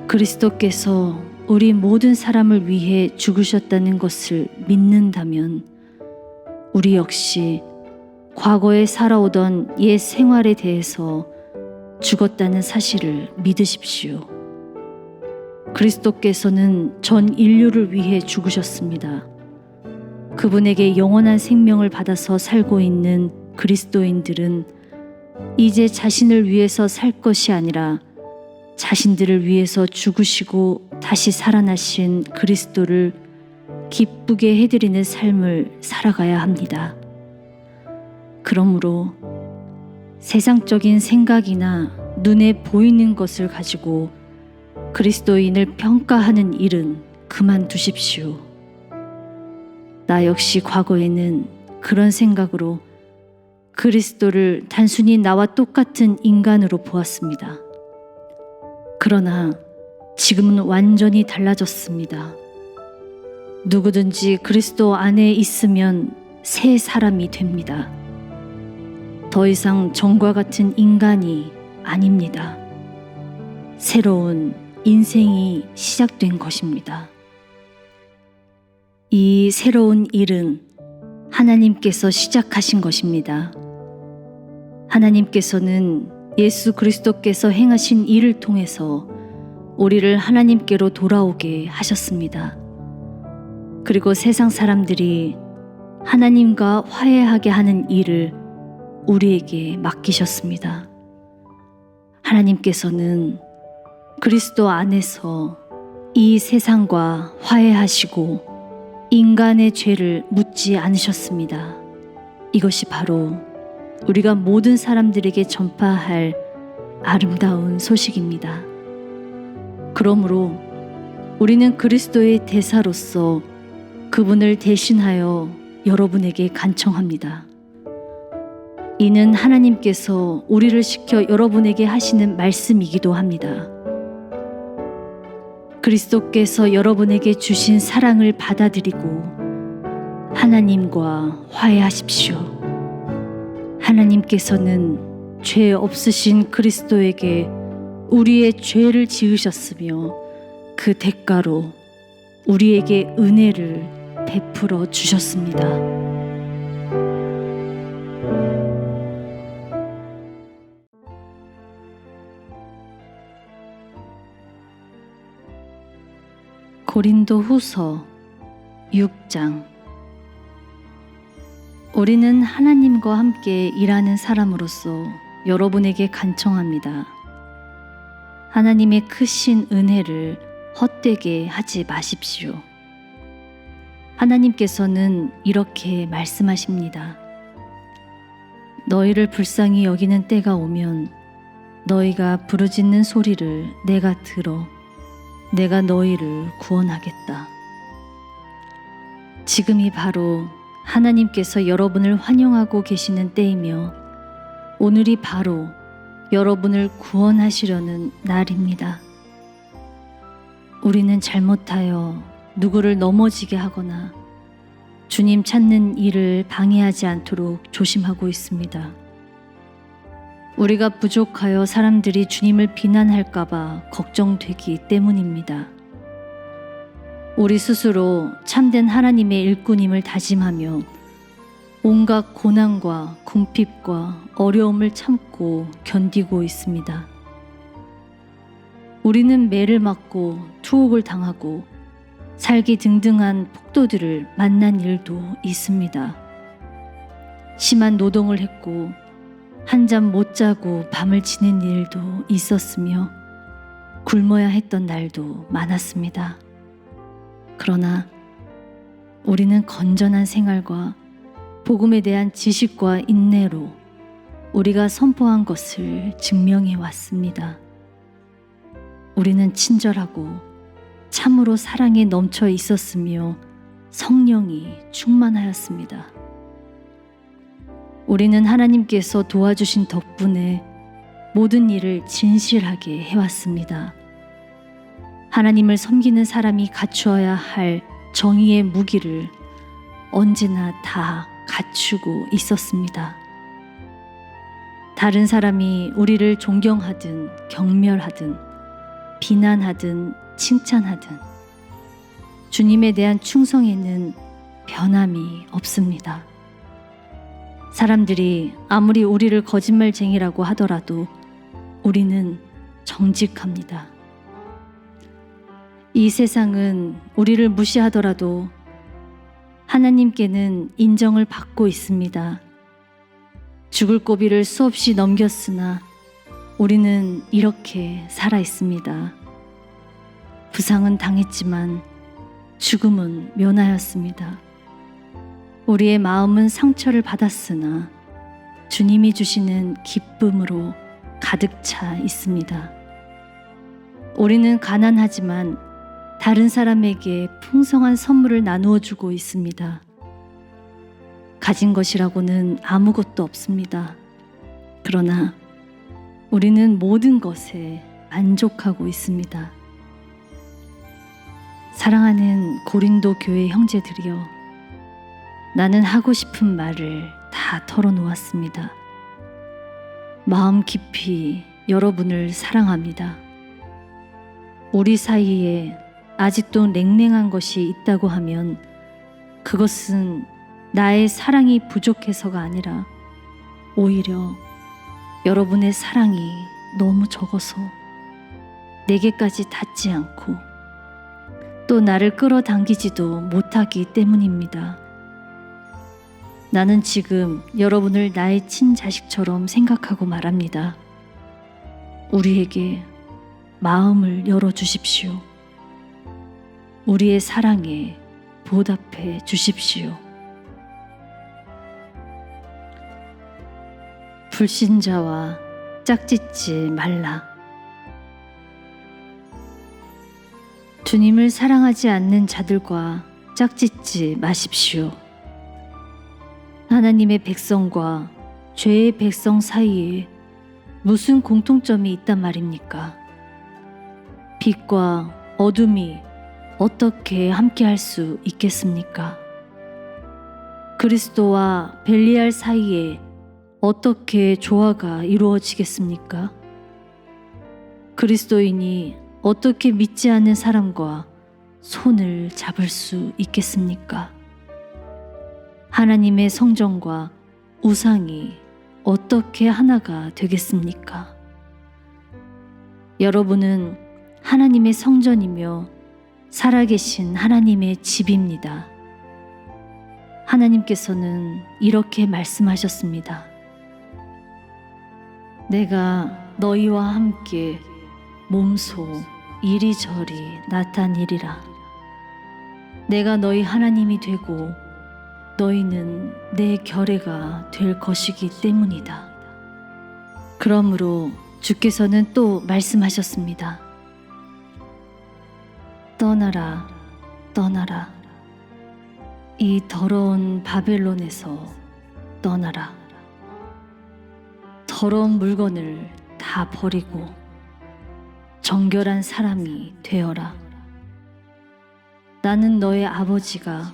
S1: 그리스도께서 우리 모든 사람을 위해 죽으셨다는 것을 믿는다면 우리 역시 과거에 살아오던 옛 생활에 대해서 죽었다는 사실을 믿으십시오. 그리스도께서는 전 인류를 위해 죽으셨습니다. 그분에게 영원한 생명을 받아서 살고 있는 그리스도인들은 이제 자신을 위해서 살 것이 아니라 자신들을 위해서 죽으시고 다시 살아나신 그리스도를 기쁘게 해드리는 삶을 살아가야 합니다. 그러므로 세상적인 생각이나 눈에 보이는 것을 가지고 그리스도인을 평가하는 일은 그만두십시오. 나 역시 과거에는 그런 생각으로 그리스도를 단순히 나와 똑같은 인간으로 보았습니다. 그러나 지금은 완전히 달라졌습니다. 누구든지 그리스도 안에 있으면 새 사람이 됩니다. 더 이상 전과 같은 인간이 아닙니다. 새로운 인생이 시작된 것입니다. 이 새로운 일은 하나님께서 시작하신 것입니다. 하나님께서는 예수 그리스도께서 행하신 일을 통해서 우리를 하나님께로 돌아오게 하셨습니다. 그리고 세상 사람들이 하나님과 화해하게 하는 일을 우리에게 맡기셨습니다. 하나님께서는 그리스도 안에서 이 세상과 화해하시고 인간의 죄를 묻지 않으셨습니다. 이것이 바로 우리가 모든 사람들에게 전파할 아름다운 소식입니다. 그러므로 우리는 그리스도의 대사로서 그분을 대신하여 여러분에게 간청합니다. 이는 하나님께서 우리를 시켜 여러분에게 하시는 말씀이기도 합니다. 그리스도께서 여러분에게 주신 사랑을 받아들이고 하나님과 화해하십시오. 하나님께서는 죄 없으신 그리스도에게 우리의 죄를 지으셨으며 그 대가로 우리에게 은혜를 베풀어 주셨습니다. 고린도 후서 6장. 우리는 하나님과 함께 일하는 사람으로서 여러분에게 간청합니다. 하나님의 크신 은혜를 헛되게 하지 마십시오. 하나님께서는 이렇게 말씀하십니다. 너희를 불쌍히 여기는 때가 오면 너희가 부르짖는 소리를 내가 들어 내가 너희를 구원하겠다. 지금이 바로 하나님께서 여러분을 환영하고 계시는 때이며 오늘이 바로 여러분을 구원하시려는 날입니다. 우리는 잘못하여 누구를 넘어지게 하거나 주님 찾는 일을 방해하지 않도록 조심하고 있습니다. 우리가 부족하여 사람들이 주님을 비난할까봐 걱정되기 때문입니다. 우리 스스로 참된 하나님의 일꾼임을 다짐하며 온갖 고난과 궁핍과 어려움을 참고 견디고 있습니다. 우리는 매를 맞고 투옥을 당하고 살기 등등한 폭도들을 만난 일도 있습니다. 심한 노동을 했고 한잠 못 자고 밤을 지낸 일도 있었으며 굶어야 했던 날도 많았습니다. 그러나 우리는 건전한 생활과 복음에 대한 지식과 인내로 우리가 선포한 것을 증명해 왔습니다. 우리는 친절하고 참으로 사랑에 넘쳐 있었으며 성령이 충만하였습니다. 우리는 하나님께서 도와주신 덕분에 모든 일을 진실하게 해왔습니다. 하나님을 섬기는 사람이 갖추어야 할 정의의 무기를 언제나 다 갖추고 있었습니다. 다른 사람이 우리를 존경하든 경멸하든 비난하든 칭찬하든 주님에 대한 충성에는 변함이 없습니다. 사람들이 아무리 우리를 거짓말쟁이라고 하더라도 우리는 정직합니다. 이 세상은 우리를 무시하더라도 하나님께는 인정을 받고 있습니다. 죽을 고비를 수없이 넘겼으나 우리는 이렇게 살아 있습니다. 부상은 당했지만 죽음은 면하였습니다. 우리의 마음은 상처를 받았으나 주님이 주시는 기쁨으로 가득 차 있습니다. 우리는 가난하지만 다른 사람에게 풍성한 선물을 나누어 주고 있습니다. 가진 것이라고는 아무것도 없습니다. 그러나 우리는 모든 것에 만족하고 있습니다. 사랑하는 고린도 교회 형제들이여, 나는 하고 싶은 말을 다 털어놓았습니다. 마음 깊이 여러분을 사랑합니다. 우리 사이에 아직도 냉랭한 것이 있다고 하면 그것은 나의 사랑이 부족해서가 아니라 오히려 여러분의 사랑이 너무 적어서 내게까지 닿지 않고 또 나를 끌어당기지도 못하기 때문입니다. 나는 지금 여러분을 나의 친자식처럼 생각하고 말합니다. 우리에게 마음을 열어주십시오. 우리의 사랑에 보답해 주십시오. 불신자와 짝짓지 말라. 주님을 사랑하지 않는 자들과 짝짓지 마십시오. 하나님의 백성과 죄의 백성 사이에 무슨 공통점이 있단 말입니까? 빛과 어둠이 어떻게 함께할 수 있겠습니까? 그리스도와 벨리알 사이에 어떻게 조화가 이루어지겠습니까? 그리스도인이 어떻게 믿지 않는 사람과 손을 잡을 수 있겠습니까? 하나님의 성전과 우상이 어떻게 하나가 되겠습니까? 여러분은 하나님의 성전이며 살아계신 하나님의 집입니다. 하나님께서는 이렇게 말씀하셨습니다. 내가 너희와 함께 몸소 이리저리 나타내리라. 내가 너희 하나님이 되고 너희는 내 결례가 될 것이기 때문이다. 그러므로 주께서는 또 말씀하셨습니다. 떠나라, 떠나라. 이 더러운 바벨론에서 떠나라. 더러운 물건을 다 버리고 정결한 사람이 되어라. 나는 너의 아버지가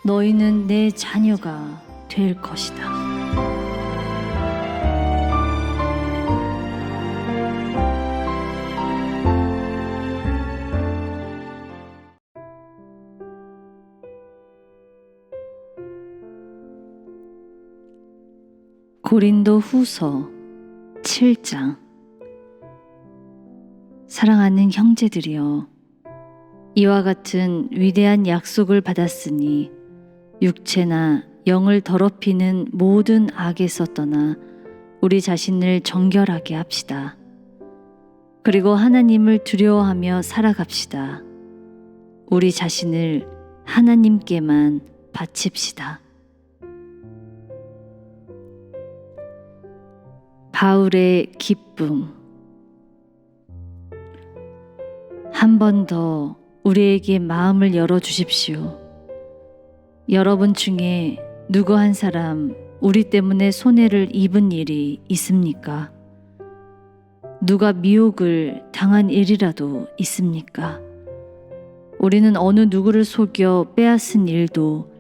S1: 너희는 내 자녀가 될 것이다. 고린도 후서 7장. 사랑하는 형제들이여, 이와 같은 위대한 약속을 받았으니 육체나 영을 더럽히는 모든 악에서 떠나 우리 자신을 정결하게 합시다. 그리고 하나님을 두려워하며 살아갑시다. 우리 자신을 하나님께만 바칩시다. 바울의 기쁨. 한 번 더 우리에게 마음을 열어주십시오. 여러분 중에 누구 한 사람 우리 때문에 손해를 입은 일이 있습니까? 누가 미혹을 당한 일이라도 있습니까? 우리는 어느 누구를 속여 빼앗은 일도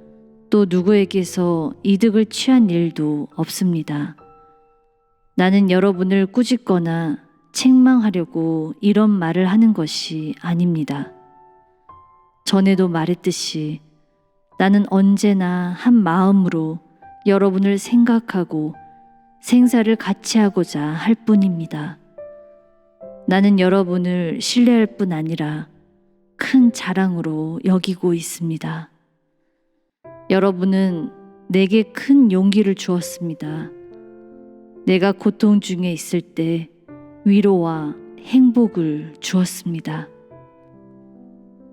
S1: 또 누구에게서 이득을 취한 일도 없습니다. 나는 여러분을 꾸짖거나 책망하려고 이런 말을 하는 것이 아닙니다. 전에도 말했듯이 나는 언제나 한 마음으로 여러분을 생각하고 생사를 같이 하고자 할 뿐입니다. 나는 여러분을 신뢰할 뿐 아니라 큰 자랑으로 여기고 있습니다. 여러분은 내게 큰 용기를 주었습니다. 내가 고통 중에 있을 때 위로와 행복을 주었습니다.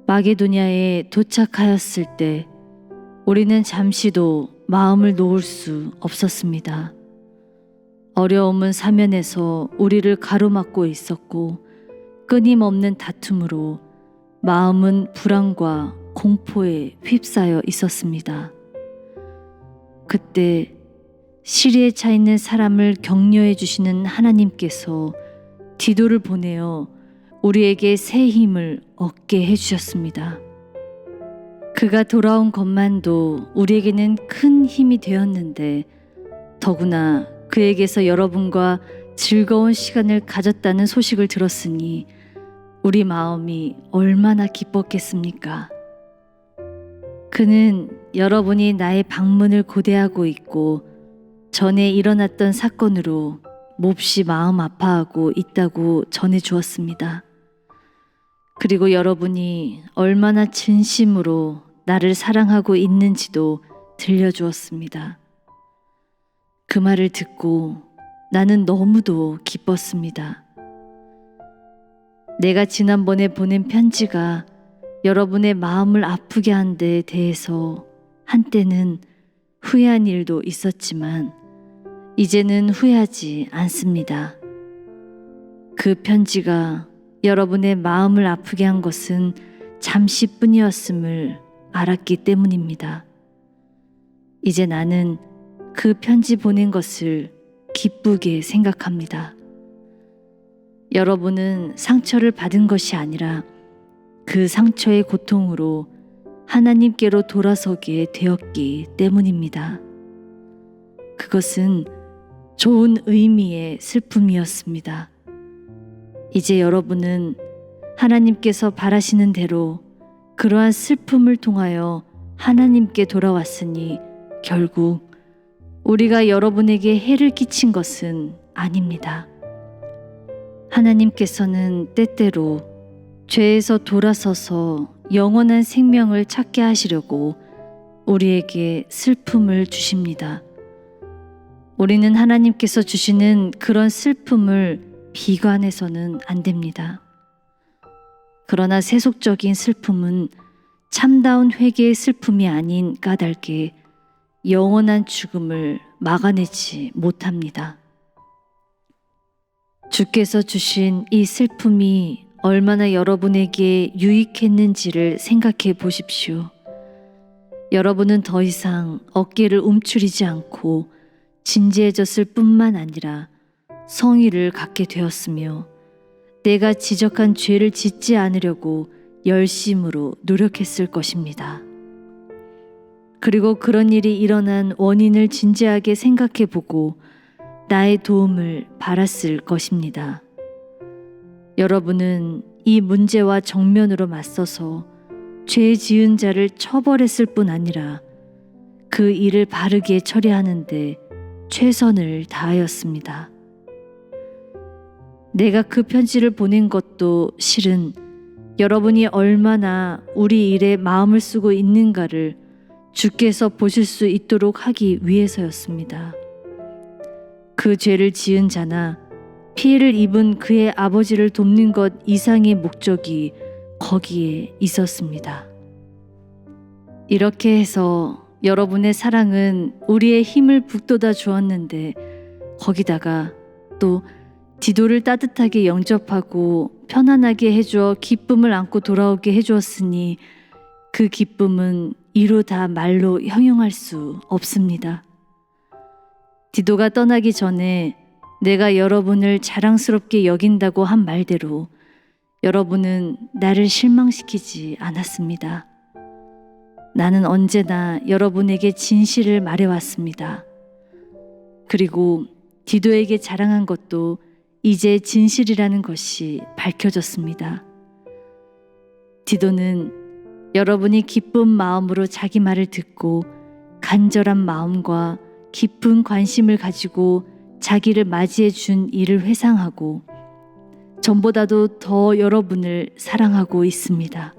S1: 마게도냐에 도착하였을 때 우리는 잠시도 마음을 놓을 수 없었습니다. 어려움은 사면에서 우리를 가로막고 있었고 끊임없는 다툼으로 마음은 불안과 공포에 휩싸여 있었습니다. 그때 시리에 차 있는 사람을 격려해 주시는 하나님께서 디도를 보내어 우리에게 새 힘을 얻게 해주셨습니다. 그가 돌아온 것만도 우리에게는 큰 힘이 되었는데 더구나 그에게서 여러분과 즐거운 시간을 가졌다는 소식을 들었으니 우리 마음이 얼마나 기뻤겠습니까? 그는 여러분이 나의 방문을 고대하고 있고 전에 일어났던 사건으로 몹시 마음 아파하고 있다고 전해 주었습니다. 그리고 여러분이 얼마나 진심으로 나를 사랑하고 있는지도 들려주었습니다. 그 말을 듣고 나는 너무도 기뻤습니다. 내가 지난번에 보낸 편지가 여러분의 마음을 아프게 한 데에 대해서 한때는 후회한 일도 있었지만 이제는 후회하지 않습니다. 그 편지가 여러분의 마음을 아프게 한 것은 잠시뿐이었음을 알았기 때문입니다. 이제 나는 그 편지 보낸 것을 기쁘게 생각합니다. 여러분은 상처를 받은 것이 아니라 그 상처의 고통으로 하나님께로 돌아서게 되었기 때문입니다. 그것은 좋은 의미의 슬픔이었습니다. 이제 여러분은 하나님께서 바라시는 대로 그러한 슬픔을 통하여 하나님께 돌아왔으니 결국 우리가 여러분에게 해를 끼친 것은 아닙니다. 하나님께서는 때때로 죄에서 돌아서서 영원한 생명을 찾게 하시려고 우리에게 슬픔을 주십니다. 우리는 하나님께서 주시는 그런 슬픔을 비관해서는 안 됩니다. 그러나 세속적인 슬픔은 참다운 회개의 슬픔이 아닌 까닭에 영원한 죽음을 막아내지 못합니다. 주께서 주신 이 슬픔이 얼마나 여러분에게 유익했는지를 생각해 보십시오. 여러분은 더 이상 어깨를 움츠리지 않고 진지해졌을 뿐만 아니라 성의를 갖게 되었으며 내가 지적한 죄를 짓지 않으려고 열심으로 노력했을 것입니다. 그리고 그런 일이 일어난 원인을 진지하게 생각해 보고 나의 도움을 바랐을 것입니다. 여러분은 이 문제와 정면으로 맞서서 죄 지은 자를 처벌했을 뿐 아니라 그 일을 바르게 처리하는데 최선을 다하였습니다. 내가 그 편지를 보낸 것도 실은 여러분이 얼마나 우리 일에 마음을 쓰고 있는가를 주께서 보실 수 있도록 하기 위해서였습니다. 그 죄를 지은 자나 피해를 입은 그의 아버지를 돕는 것 이상의 목적이 거기에 있었습니다. 이렇게 해서 여러분의 사랑은 우리의 힘을 북돋아 주었는데 거기다가 또 디도를 따뜻하게 영접하고 편안하게 해주어 기쁨을 안고 돌아오게 해주었으니 그 기쁨은 이루 다 말로 형용할 수 없습니다. 디도가 떠나기 전에 내가 여러분을 자랑스럽게 여긴다고 한 말대로 여러분은 나를 실망시키지 않았습니다. 나는 언제나 여러분에게 진실을 말해왔습니다. 그리고 디도에게 자랑한 것도 이제 진실이라는 것이 밝혀졌습니다. 디도는 여러분이 기쁜 마음으로 자기 말을 듣고 간절한 마음과 깊은 관심을 가지고 자기를 맞이해 준 일을 회상하고 전보다도 더 여러분을 사랑하고 있습니다.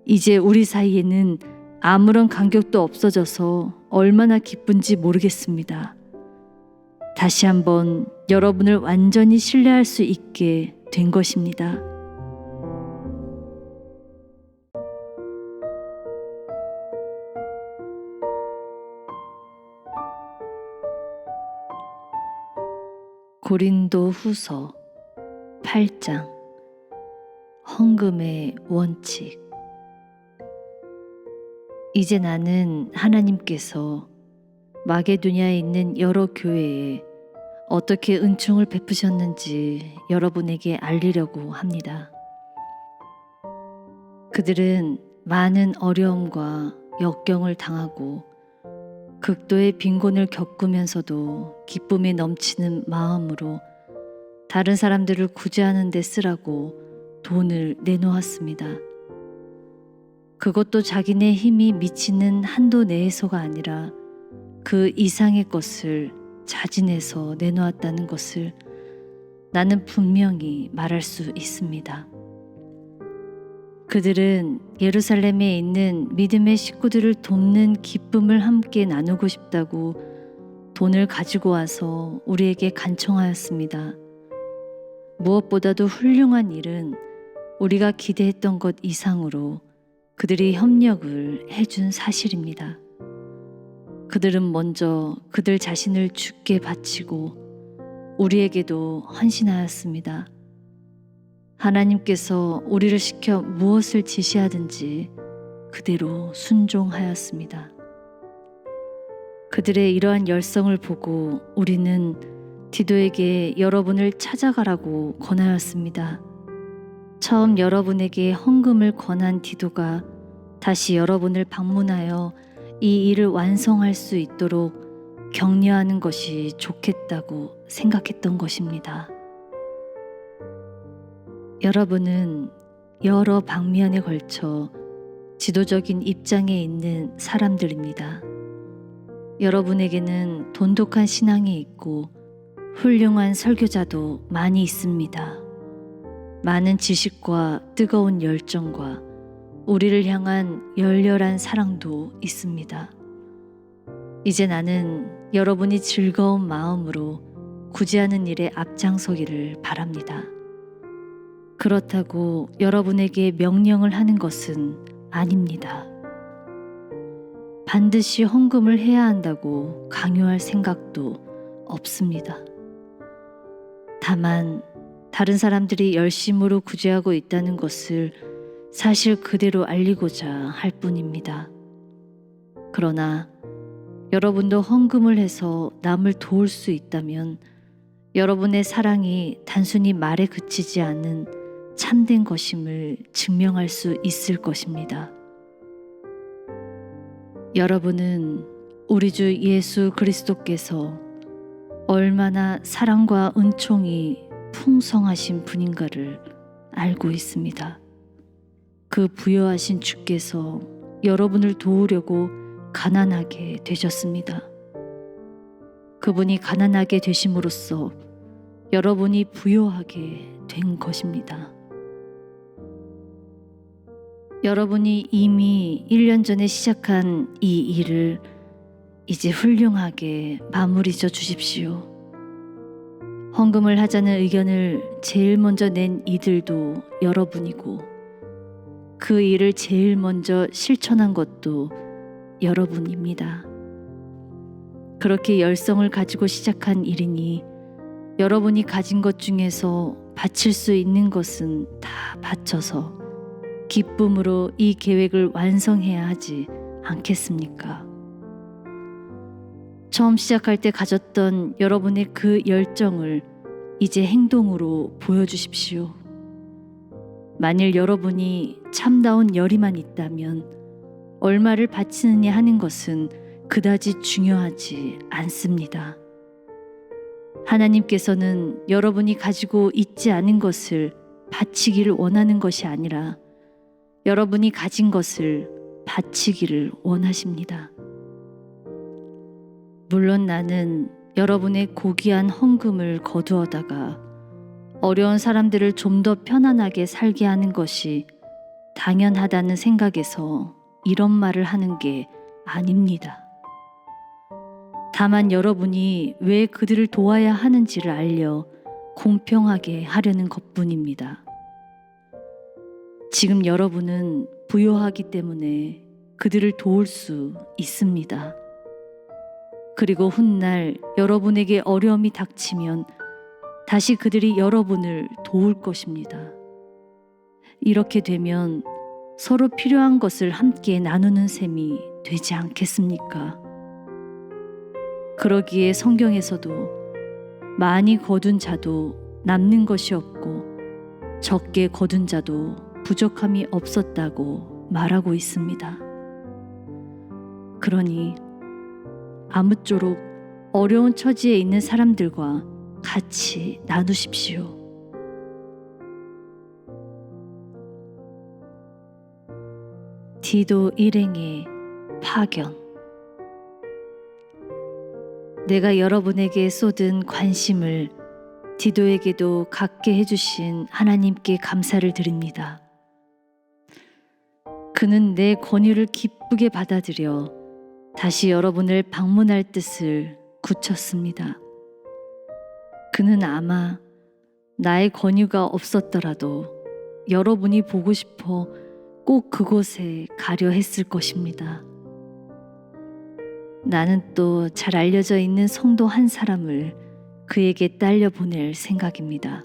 S1: 이제 우리 사이에는 아무런 간격도 없어져서 얼마나 기쁜지 모르겠습니다. 다시 한번 여러분을 완전히 신뢰할 수 있게 된 것입니다. 고린도 후서 8장 헌금의 원칙. 이제 나는 하나님께서 마게도냐에 있는 여러 교회에 어떻게 은총을 베푸셨는지 여러분에게 알리려고 합니다. 그들은 많은 어려움과 역경을 당하고 극도의 빈곤을 겪으면서도 기쁨이 넘치는 마음으로 다른 사람들을 구제하는 데 쓰라고 돈을 내놓았습니다. 그것도 자기네 힘이 미치는 한도 내에서가 아니라 그 이상의 것을 자진해서 내놓았다는 것을 나는 분명히 말할 수 있습니다. 그들은 예루살렘에 있는 믿음의 식구들을 돕는 기쁨을 함께 나누고 싶다고 돈을 가지고 와서 우리에게 간청하였습니다. 무엇보다도 훌륭한 일은 우리가 기대했던 것 이상으로 그들이 협력을 해준 사실입니다. 그들은 먼저 그들 자신을 주께 바치고 우리에게도 헌신하였습니다. 하나님께서 우리를 시켜 무엇을 지시하든지 그대로 순종하였습니다. 그들의 이러한 열성을 보고 우리는 디도에게 여러분을 찾아가라고 권하였습니다. 처음 여러분에게 헌금을 권한 디도가 다시 여러분을 방문하여 이 일을 완성할 수 있도록 격려하는 것이 좋겠다고 생각했던 것입니다. 여러분은 여러 방면에 걸쳐 지도적인 입장에 있는 사람들입니다. 여러분에게는 돈독한 신앙이 있고 훌륭한 설교자도 많이 있습니다. 많은 지식과 뜨거운 열정과 우리를 향한 열렬한 사랑도 있습니다. 이제 나는 여러분이 즐거운 마음으로 구제하는 일에 앞장서기를 바랍니다. 그렇다고 여러분에게 명령을 하는 것은 아닙니다. 반드시 헌금을 해야 한다고 강요할 생각도 없습니다. 다만 다른 사람들이 열심으로 구제하고 있다는 것을 사실 그대로 알리고자 할 뿐입니다. 그러나 여러분도 헌금을 해서 남을 도울 수 있다면 여러분의 사랑이 단순히 말에 그치지 않은 참된 것임을 증명할 수 있을 것입니다. 여러분은 우리 주 예수 그리스도께서 얼마나 사랑과 은총이 풍성하신 분인가를 알고 있습니다. 그 부여하신 주께서 여러분을 도우려고 가난하게 되셨습니다. 그분이 가난하게 되심으로써 여러분이 부여하게 된 것입니다. 여러분이 이미 1년 전에 시작한 이 일을 이제 훌륭하게 마무리 져 주십시오. 헌금을 하자는 의견을 제일 먼저 낸 이들도 여러분이고 그 일을 제일 먼저 실천한 것도 여러분입니다. 그렇게 열성을 가지고 시작한 일이니 여러분이 가진 것 중에서 바칠 수 있는 것은 다 바쳐서 기쁨으로 이 계획을 완성해야 하지 않겠습니까? 처음 시작할 때 가졌던 여러분의 그 열정을 이제 행동으로 보여주십시오. 만일 여러분이 참다운 열의만 있다면 얼마를 바치느냐 하는 것은 그다지 중요하지 않습니다. 하나님께서는 여러분이 가지고 있지 않은 것을 바치기를 원하는 것이 아니라 여러분이 가진 것을 바치기를 원하십니다. 물론 나는 여러분의 고귀한 헌금을 거두어다가 어려운 사람들을 좀 더 편안하게 살게 하는 것이 당연하다는 생각에서 이런 말을 하는 게 아닙니다. 다만 여러분이 왜 그들을 도와야 하는지를 알려 공평하게 하려는 것뿐입니다. 지금 여러분은 부유하기 때문에 그들을 도울 수 있습니다. 그리고 훗날 여러분에게 어려움이 닥치면 다시 그들이 여러분을 도울 것입니다. 이렇게 되면 서로 필요한 것을 함께 나누는 셈이 되지 않겠습니까? 그러기에 성경에서도 많이 거둔 자도 남는 것이 없고 적게 거둔 자도 부족함이 없었다고 말하고 있습니다. 그러니 아무쪼록 어려운 처지에 있는 사람들과 같이 나누십시오. 디도 일행의 파견. 내가 여러분에게 쏟은 관심을 디도에게도 갖게 해주신 하나님께 감사를 드립니다. 그는 내 권유를 기쁘게 받아들여 다시 여러분을 방문할 뜻을 굳혔습니다. 그는 아마 나의 권유가 없었더라도 여러분이 보고 싶어 꼭 그곳에 가려 했을 것입니다. 나는 또 잘 알려져 있는 성도 한 사람을 그에게 딸려 보낼 생각입니다.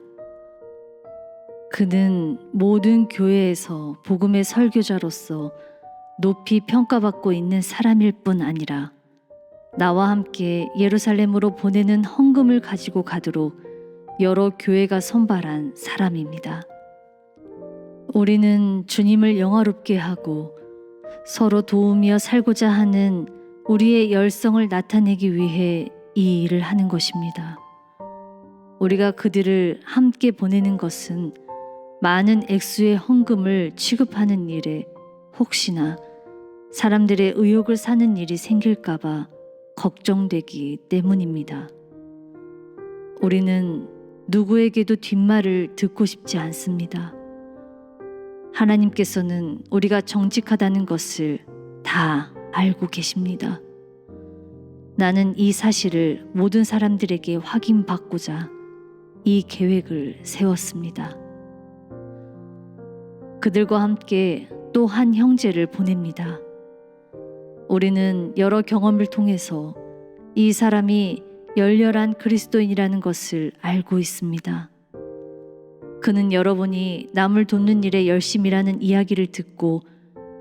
S1: 그는 모든 교회에서 복음의 설교자로서 높이 평가받고 있는 사람일 뿐 아니라 나와 함께 예루살렘으로 보내는 헌금을 가지고 가도록 여러 교회가 선발한 사람입니다. 우리는 주님을 영화롭게 하고 서로 도우며 살고자 하는 우리의 열성을 나타내기 위해 이 일을 하는 것입니다. 우리가 그들을 함께 보내는 것은 많은 액수의 헌금을 취급하는 일에 혹시나 사람들의 의욕을 사는 일이 생길까봐 걱정되기 때문입니다. 우리는 누구에게도 뒷말을 듣고 싶지 않습니다. 하나님께서는 우리가 정직하다는 것을 다 알고 계십니다. 나는 이 사실을 모든 사람들에게 확인받고자 이 계획을 세웠습니다. 그들과 함께 또 한 형제를 보냅니다. 우리는 여러 경험을 통해서 이 사람이 열렬한 그리스도인이라는 것을 알고 있습니다. 그는 여러분이 남을 돕는 일에 열심이라는 이야기를 듣고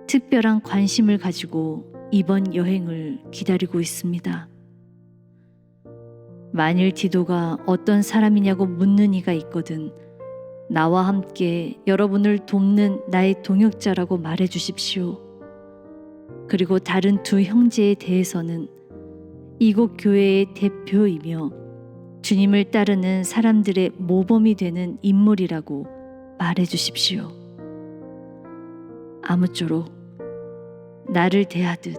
S1: 특별한 관심을 가지고 이번 여행을 기다리고 있습니다. 만일 디도가 어떤 사람이냐고 묻는 이가 있거든 나와 함께 여러분을 돕는 나의 동역자라고 말해 주십시오. 그리고 다른 두 형제에 대해서는 이곳 교회의 대표이며 주님을 따르는 사람들의 모범이 되는 인물이라고 말해 주십시오. 아무쪼록 나를 대하듯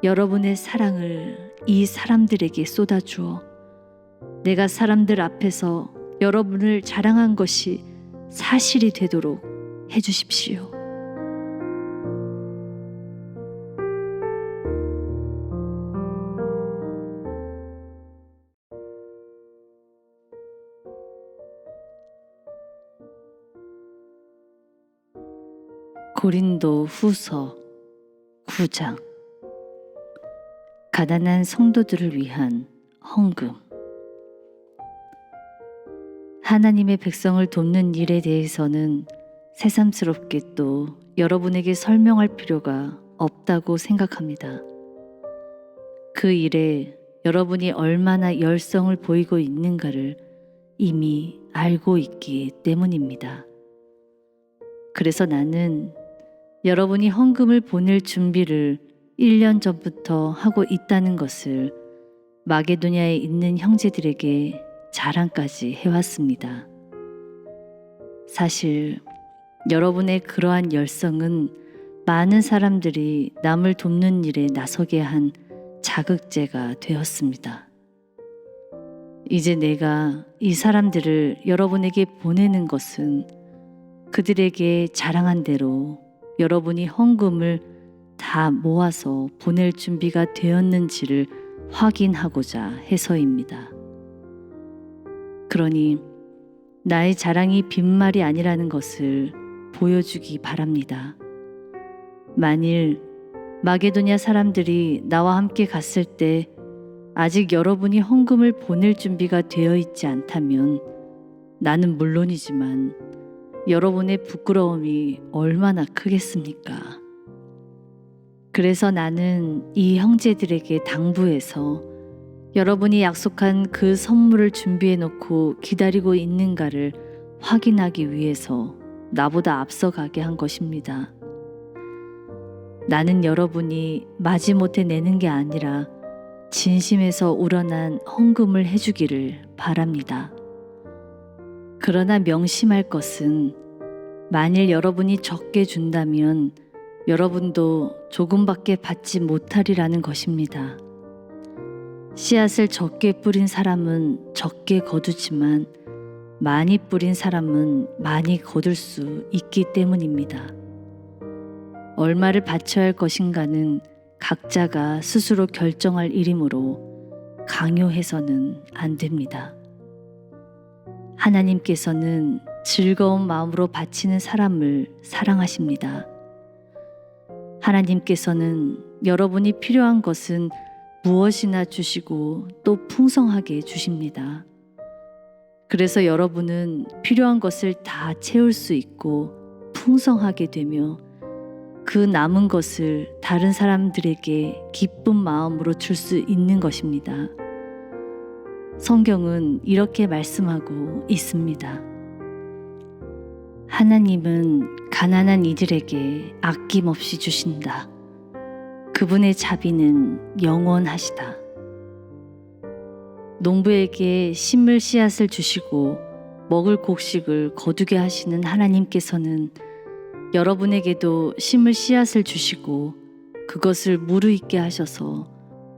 S1: 여러분의 사랑을 이 사람들에게 쏟아주어 내가 사람들 앞에서 여러분을 자랑한 것이 사실이 되도록 해주십시오. 고린도 후서 9장. 가난한 성도들을 위한 헌금. 하나님의 백성을 돕는 일에 대해서는 새삼스럽게 또 여러분에게 설명할 필요가 없다고 생각합니다. 그 일에 여러분이 얼마나 열성을 보이고 있는가를 이미 알고 있기 때문입니다. 그래서 나는 여러분이 헌금을 보낼 준비를 1년 전부터 하고 있다는 것을 마게도냐에 있는 형제들에게 자랑까지 해왔습니다. 사실 여러분의 그러한 열성은 많은 사람들이 남을 돕는 일에 나서게 한 자극제가 되었습니다. 이제 내가 이 사람들을 여러분에게 보내는 것은 그들에게 자랑한 대로 여러분이 헌금을 다 모아서 보낼 준비가 되었는지를 확인하고자 해서입니다. 그러니 나의 자랑이 빈말이 아니라는 것을 보여주기 바랍니다. 만일 마게도냐 사람들이 나와 함께 갔을 때 아직 여러분이 헌금을 보낼 준비가 되어 있지 않다면 나는 물론이지만 여러분의 부끄러움이 얼마나 크겠습니까? 그래서 나는 이 형제들에게 당부해서 여러분이 약속한 그 선물을 준비해 놓고 기다리고 있는가를 확인하기 위해서 나보다 앞서가게 한 것입니다. 나는 여러분이 마지못해 내는 게 아니라 진심에서 우러난 헌금을 해주기를 바랍니다. 그러나 명심할 것은 만일 여러분이 적게 준다면 여러분도 조금밖에 받지 못하리라는 것입니다. 씨앗을 적게 뿌린 사람은 적게 거두지만 많이 뿌린 사람은 많이 거둘 수 있기 때문입니다. 얼마를 바쳐야 할 것인가는 각자가 스스로 결정할 일이므로 강요해서는 안 됩니다. 하나님께서는 즐거운 마음으로 바치는 사람을 사랑하십니다. 하나님께서는 여러분이 필요한 것은 무엇이나 주시고 또 풍성하게 주십니다. 그래서 여러분은 필요한 것을 다 채울 수 있고 풍성하게 되며 그 남은 것을 다른 사람들에게 기쁜 마음으로 줄 수 있는 것입니다. 성경은 이렇게 말씀하고 있습니다. 하나님은 가난한 이들에게 아낌없이 주신다. 그분의 자비는 영원하시다. 농부에게 심을 씨앗을 주시고 먹을 곡식을 거두게 하시는 하나님께서는 여러분에게도 심을 씨앗을 주시고 그것을 무르익게 하셔서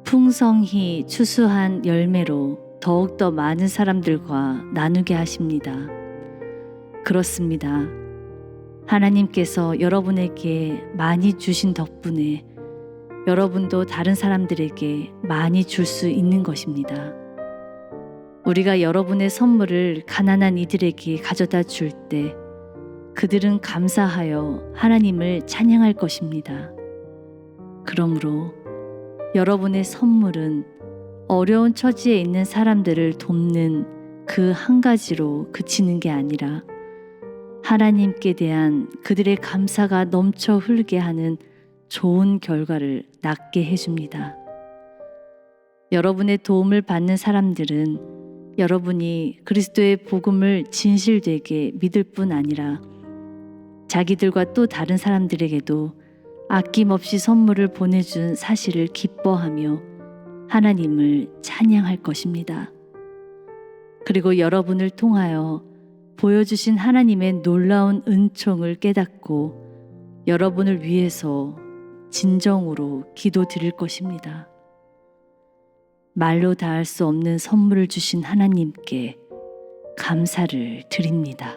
S1: 풍성히 추수한 열매로 더욱더 많은 사람들과 나누게 하십니다. 그렇습니다. 하나님께서 여러분에게 많이 주신 덕분에 여러분도 다른 사람들에게 많이 줄 수 있는 것입니다. 우리가 여러분의 선물을 가난한 이들에게 가져다 줄 때 그들은 감사하여 하나님을 찬양할 것입니다. 그러므로 여러분의 선물은 어려운 처지에 있는 사람들을 돕는 그 한 가지로 그치는 게 아니라 하나님께 대한 그들의 감사가 넘쳐 흐르게 하는 좋은 결과를 낳게 해줍니다. 여러분의 도움을 받는 사람들은 여러분이 그리스도의 복음을 진실되게 믿을 뿐 아니라 자기들과 또 다른 사람들에게도 아낌없이 선물을 보내준 사실을 기뻐하며 하나님을 찬양할 것입니다. 그리고 여러분을 통하여 보여주신 하나님의 놀라운 은총을 깨닫고 여러분을 위해서 진정으로 기도드릴 것입니다. 말로 다할 수 없는 선물을 주신 하나님께 감사를 드립니다.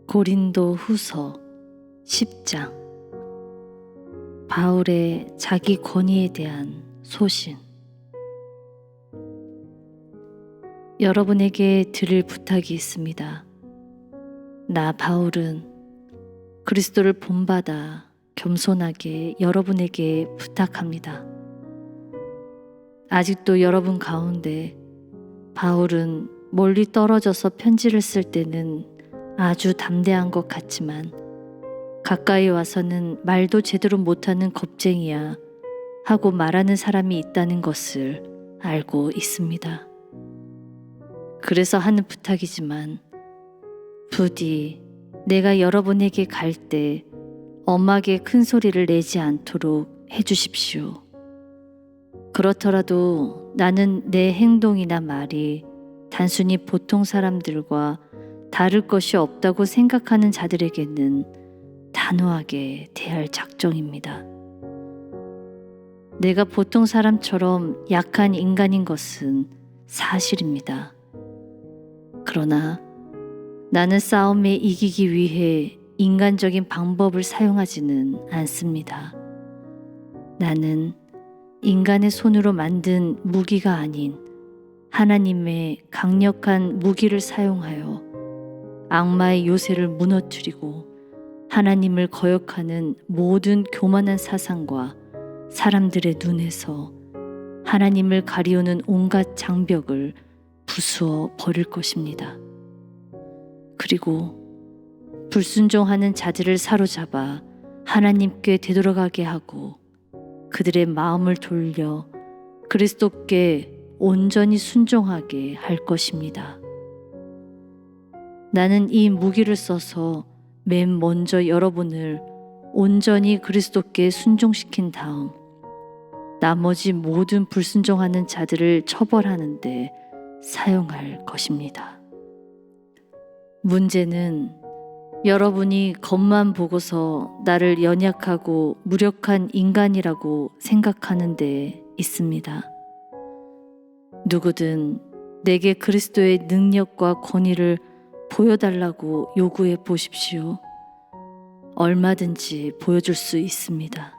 S1: 고린도 후서 10장. 바울의 자기 권위에 대한 소신. 여러분에게 드릴 부탁이 있습니다. 나 바울은 그리스도를 본받아 겸손하게 여러분에게 부탁합니다. 아직도 여러분 가운데 바울은 멀리 떨어져서 편지를 쓸 때는 아주 담대한 것 같지만 가까이 와서는 말도 제대로 못하는 겁쟁이야 하고 말하는 사람이 있다는 것을 알고 있습니다. 그래서 하는 부탁이지만 부디 내가 여러분에게 갈 때 엄하게 큰 소리를 내지 않도록 해주십시오. 그렇더라도 나는 내 행동이나 말이 단순히 보통 사람들과 다를 것이 없다고 생각하는 자들에게는 단호하게 대할 작정입니다. 내가 보통 사람처럼 약한 인간인 것은 사실입니다. 그러나 나는 싸움에 이기기 위해 인간적인 방법을 사용하지는 않습니다. 나는 인간의 손으로 만든 무기가 아닌 하나님의 강력한 무기를 사용하여 악마의 요새를 무너뜨리고 하나님을 거역하는 모든 교만한 사상과 사람들의 눈에서 하나님을 가리우는 온갖 장벽을 부수어 버릴 것입니다. 그리고 불순종하는 자들을 사로잡아 하나님께 되돌아가게 하고 그들의 마음을 돌려 그리스도께 온전히 순종하게 할 것입니다. 나는 이 무기를 써서 맨 먼저 여러분을 온전히 그리스도께 순종시킨 다음 나머지 모든 불순종하는 자들을 처벌하는 데 사용할 것입니다. 문제는 여러분이 겉만 보고서 나를 연약하고 무력한 인간이라고 생각하는 데 있습니다. 누구든 내게 그리스도의 능력과 권위를 보여달라고 요구해 보십시오. 얼마든지 보여줄 수 있습니다.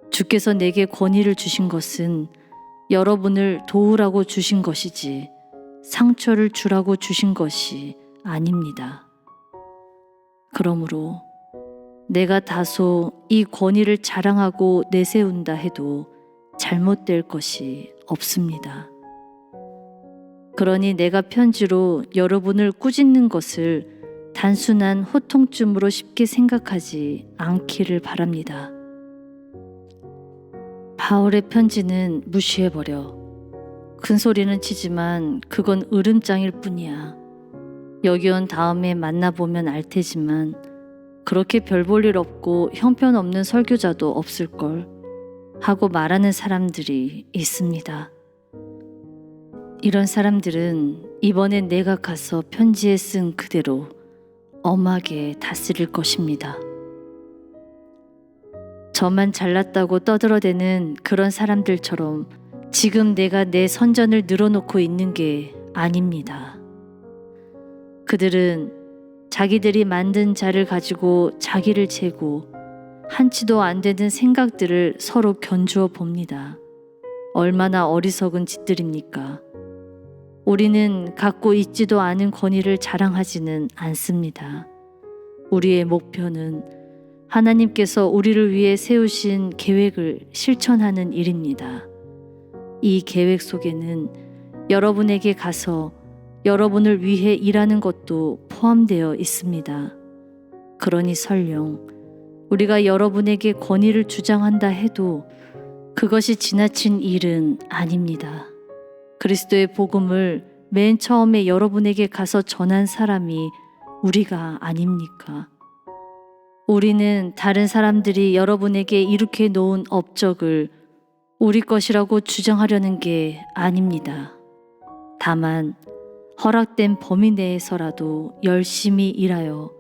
S1: 주께서 내게 권위를 주신 것은 여러분을 도우라고 주신 것이지 상처를 주라고 주신 것이 아닙니다. 그러므로 내가 다소 이 권위를 자랑하고 내세운다 해도 잘못될 것이 없습니다. 그러니 내가 편지로 여러분을 꾸짖는 것을 단순한 호통쯤으로 쉽게 생각하지 않기를 바랍니다. 바울의 편지는 무시해버려. 큰 소리는 치지만 그건 으름장일 뿐이야. 여기 온 다음에 만나보면 알 테지만 그렇게 별 볼 일 없고 형편없는 설교자도 없을걸 하고 말하는 사람들이 있습니다. 이런 사람들은 이번에 내가 가서 편지에 쓴 그대로 엄하게 다스릴 것입니다. 저만 잘났다고 떠들어대는 그런 사람들처럼 지금 내가 내 선전을 늘어놓고 있는 게 아닙니다. 그들은 자기들이 만든 자를 가지고 자기를 재고 한치도 안 되는 생각들을 서로 견주어 봅니다. 얼마나 어리석은 짓들입니까? 우리는 갖고 있지도 않은 권위를 자랑하지는 않습니다. 우리의 목표는 하나님께서 우리를 위해 세우신 계획을 실천하는 일입니다. 이 계획 속에는 여러분에게 가서 여러분을 위해 일하는 것도 포함되어 있습니다. 그러니 설령 우리가 여러분에게 권위를 주장한다 해도 그것이 지나친 일은 아닙니다. 그리스도의 복음을 맨 처음에 여러분에게 가서 전한 사람이 우리가 아닙니까? 우리는 다른 사람들이 여러분에게 일으켜 놓은 업적을 우리 것이라고 주장하려는 게 아닙니다. 다만 허락된 범위 내에서라도 열심히 일하여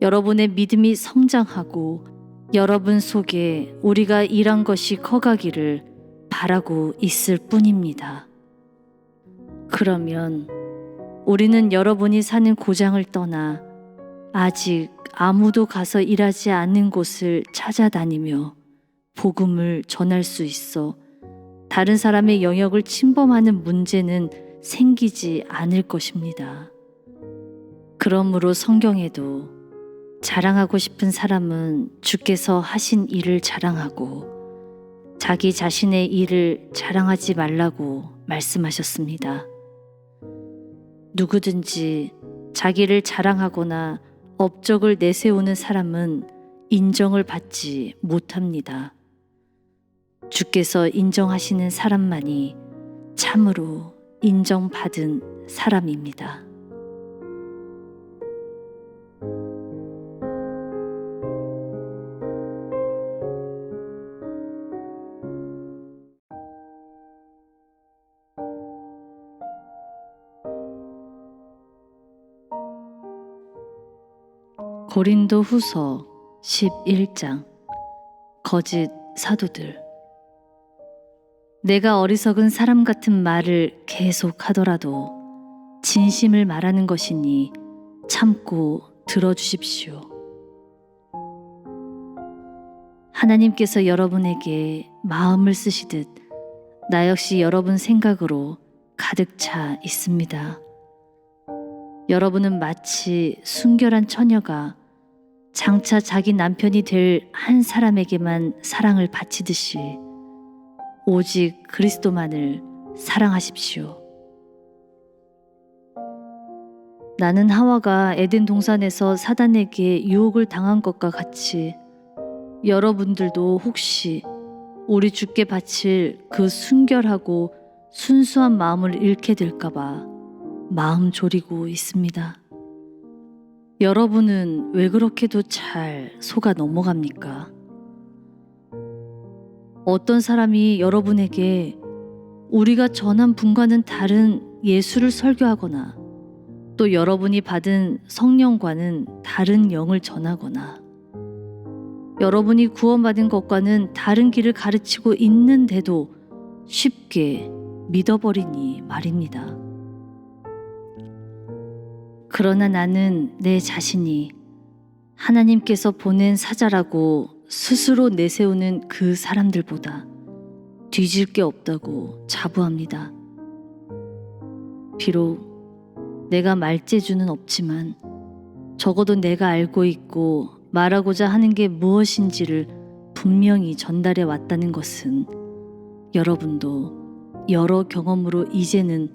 S1: 여러분의 믿음이 성장하고 여러분 속에 우리가 일한 것이 커가기를 바라고 있을 뿐입니다. 그러면 우리는 여러분이 사는 고장을 떠나 아직 아무도 가서 일하지 않는 곳을 찾아다니며 복음을 전할 수 있어 다른 사람의 영역을 침범하는 문제는 생기지 않을 것입니다. 그러므로 성경에도 자랑하고 싶은 사람은 주께서 하신 일을 자랑하고 자기 자신의 일을 자랑하지 말라고 말씀하셨습니다. 누구든지 자기를 자랑하거나 업적을 내세우는 사람은 인정을 받지 못합니다. 주께서 인정하시는 사람만이 참으로 인정받은 사람입니다. 고린도 후서 11장 거짓 사도들. 내가 어리석은 사람 같은 말을 계속하더라도 진심을 말하는 것이니 참고 들어주십시오. 하나님께서 여러분에게 마음을 쓰시듯 나 역시 여러분 생각으로 가득 차 있습니다. 여러분은 마치 순결한 처녀가 장차 자기 남편이 될 한 사람에게만 사랑을 바치듯이 오직 그리스도만을 사랑하십시오. 나는 하와가 에덴 동산에서 사단에게 유혹을 당한 것과 같이 여러분들도 혹시 우리 주께 바칠 그 순결하고 순수한 마음을 잃게 될까봐 마음 졸이고 있습니다. 여러분은 왜 그렇게도 잘 속아 넘어갑니까? 어떤 사람이 여러분에게 우리가 전한 분과는 다른 예수를 설교하거나 또 여러분이 받은 성령과는 다른 영을 전하거나 여러분이 구원받은 것과는 다른 길을 가르치고 있는데도 쉽게 믿어버리니 말입니다. 그러나 나는 내 자신이 하나님께서 보낸 사자라고 스스로 내세우는 그 사람들보다 뒤질 게 없다고 자부합니다. 비록 내가 말재주는 없지만 적어도 내가 알고 있고 말하고자 하는 게 무엇인지를 분명히 전달해 왔다는 것은 여러분도 여러 경험으로 이제는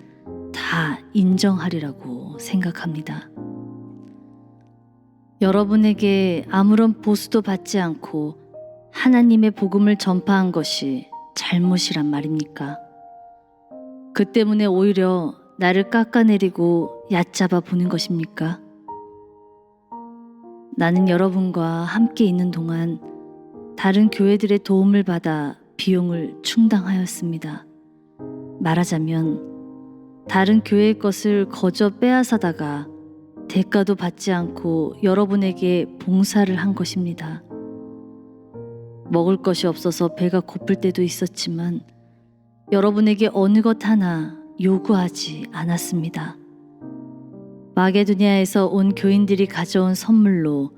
S1: 다 인정하리라고 생각합니다. 여러분에게 아무런 보수도 받지 않고 하나님의 복음을 전파한 것이 잘못이란 말입니까? 그 때문에 오히려 나를 깎아내리고 얕잡아 보는 것입니까? 나는 여러분과 함께 있는 동안 다른 교회들의 도움을 받아 비용을 충당하였습니다. 말하자면 다른 교회의 것을 거저 빼앗아다가 대가도 받지 않고 여러분에게 봉사를 한 것입니다. 먹을 것이 없어서 배가 고플 때도 있었지만 여러분에게 어느 것 하나 요구하지 않았습니다. 마게도니아에서 온 교인들이 가져온 선물로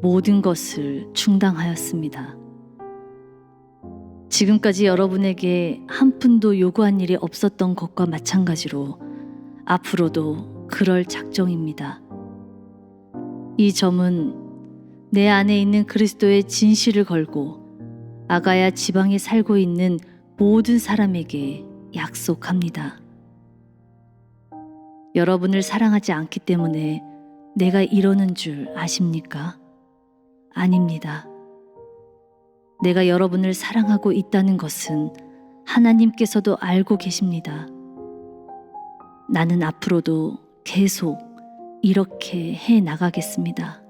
S1: 모든 것을 충당하였습니다. 지금까지 여러분에게 한 푼도 요구한 일이 없었던 것과 마찬가지로 앞으로도 그럴 작정입니다. 이 점은 내 안에 있는 그리스도의 진실을 걸고 아가야 지방에 살고 있는 모든 사람에게 약속합니다. 여러분을 사랑하지 않기 때문에 내가 이러는 줄 아십니까? 아닙니다. 내가 여러분을 사랑하고 있다는 것은 하나님께서도 알고 계십니다. 나는 앞으로도 계속 이렇게 해 나가겠습니다.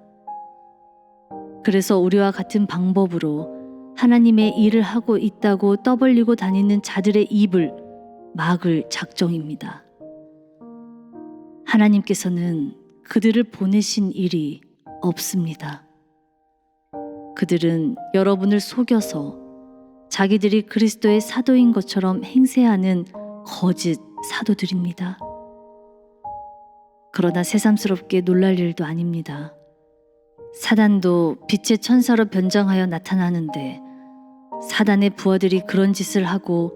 S1: 그래서 우리와 같은 방법으로 하나님의 일을 하고 있다고 떠벌리고 다니는 자들의 입을 막을 작정입니다. 하나님께서는 그들을 보내신 일이 없습니다. 그들은 여러분을 속여서 자기들이 그리스도의 사도인 것처럼 행세하는 거짓 사도들입니다. 그러나 새삼스럽게 놀랄 일도 아닙니다. 사단도 빛의 천사로 변장하여 나타나는데 사단의 부하들이 그런 짓을 하고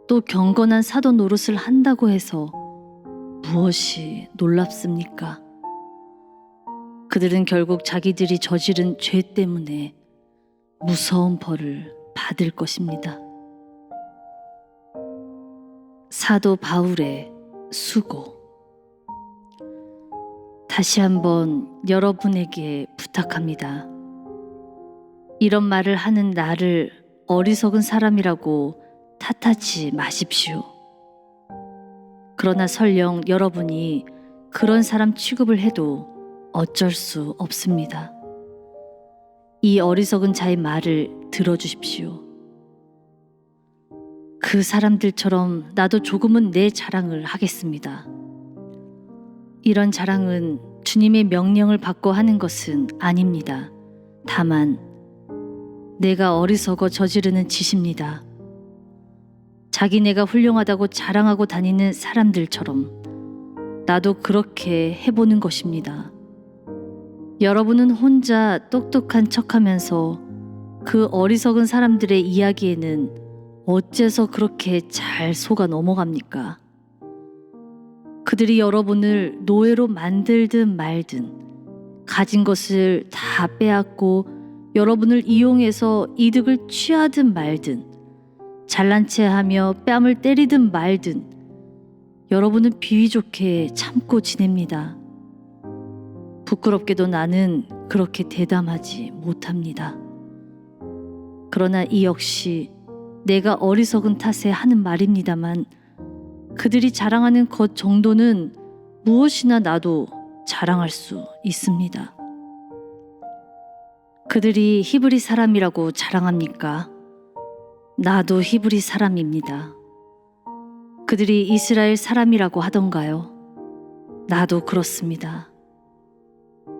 S1: 또 경건한 사도 노릇을 한다고 해서 무엇이 놀랍습니까? 그들은 결국 자기들이 저지른 죄 때문에 무서운 벌을 받을 것입니다. 사도 바울의 수고. 다시 한번 여러분에게 부탁합니다. 이런 말을 하는 나를 어리석은 사람이라고 탓하지 마십시오. 그러나 설령 여러분이 그런 사람 취급을 해도 어쩔 수 없습니다. 이 어리석은 자의 말을 들어주십시오. 그 사람들처럼 나도 조금은 내 자랑을 하겠습니다. 이런 자랑은 주님의 명령을 받고 하는 것은 아닙니다. 다만 내가 어리석어 저지르는 짓입니다. 자기네가 훌륭하다고 자랑하고 다니는 사람들처럼 나도 그렇게 해보는 것입니다. 여러분은 혼자 똑똑한 척하면서 그 어리석은 사람들의 이야기에는 어째서 그렇게 잘 속아 넘어갑니까? 그들이 여러분을 노예로 만들든 말든 가진 것을 다 빼앗고 여러분을 이용해서 이득을 취하든 말든 잘난 체하며 뺨을 때리든 말든 여러분은 비위 좋게 참고 지냅니다. 부끄럽게도 나는 그렇게 대담하지 못합니다. 그러나 이 역시 내가 어리석은 탓에 하는 말입니다만 그들이 자랑하는 것 정도는 무엇이나 나도 자랑할 수 있습니다. 그들이 히브리 사람이라고 자랑합니까? 나도 히브리 사람입니다. 그들이 이스라엘 사람이라고 하던가요? 나도 그렇습니다.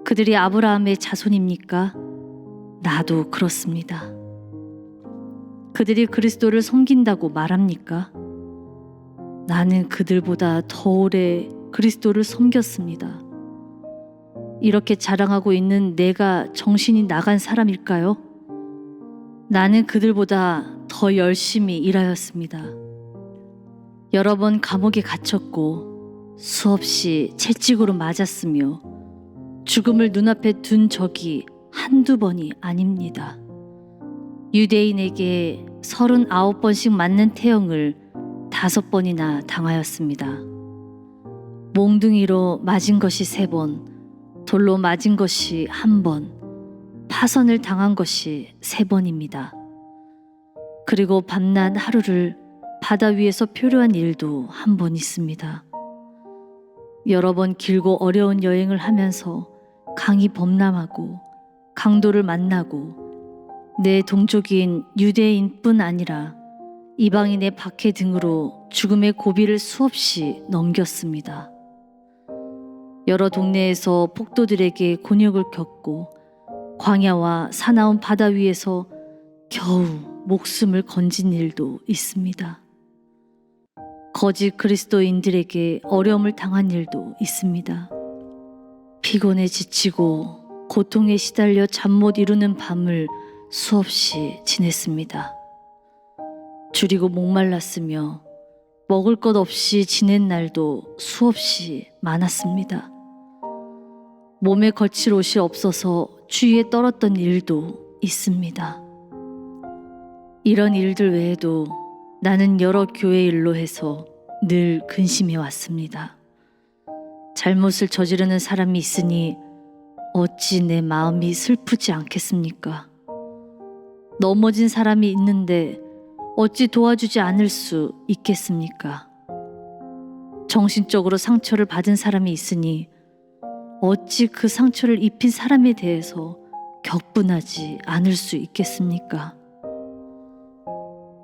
S1: 그들이 아브라함의 자손입니까? 나도 그렇습니다. 그들이 그리스도를 섬긴다고 말합니까? 나는 그들보다 더 오래 그리스도를 섬겼습니다. 이렇게 자랑하고 있는 내가 정신이 나간 사람일까요? 나는 그들보다 더 열심히 일하였습니다. 여러 번 감옥에 갇혔고 수없이 채찍으로 맞았으며 죽음을 눈앞에 둔 적이 한두 번이 아닙니다. 유대인에게 39번씩 맞는 태형을 5번이나 당하였습니다. 몽둥이로 맞은 것이 3번, 돌로 맞은 것이 1번, 파선을 당한 것이 3번입니다. 그리고 밤낮 하루를 바다 위에서 표류한 일도 1번 있습니다. 여러 번 길고 어려운 여행을 하면서 강이 범람하고 강도를 만나고 내 동족인 유대인뿐 아니라 이방인의 박해 등으로 죽음의 고비를 수없이 넘겼습니다. 여러 동네에서 폭도들에게 곤욕을 겪고 광야와 사나운 바다 위에서 겨우 목숨을 건진 일도 있습니다. 거짓 그리스도인들에게 어려움을 당한 일도 있습니다. 피곤에 지치고 고통에 시달려 잠 못 이루는 밤을 수없이 지냈습니다. 줄이고 목말랐으며 먹을 것 없이 지낸 날도 수없이 많았습니다. 몸에 걸칠 옷이 없어서 주위에 떨었던 일도 있습니다. 이런 일들 외에도 나는 여러 교회 일로 해서 늘 근심해 왔습니다. 잘못을 저지르는 사람이 있으니 어찌 내 마음이 슬프지 않겠습니까? 넘어진 사람이 있는데 어찌 도와주지 않을 수 있겠습니까? 정신적으로 상처를 받은 사람이 있으니 어찌 그 상처를 입힌 사람에 대해서 격분하지 않을 수 있겠습니까?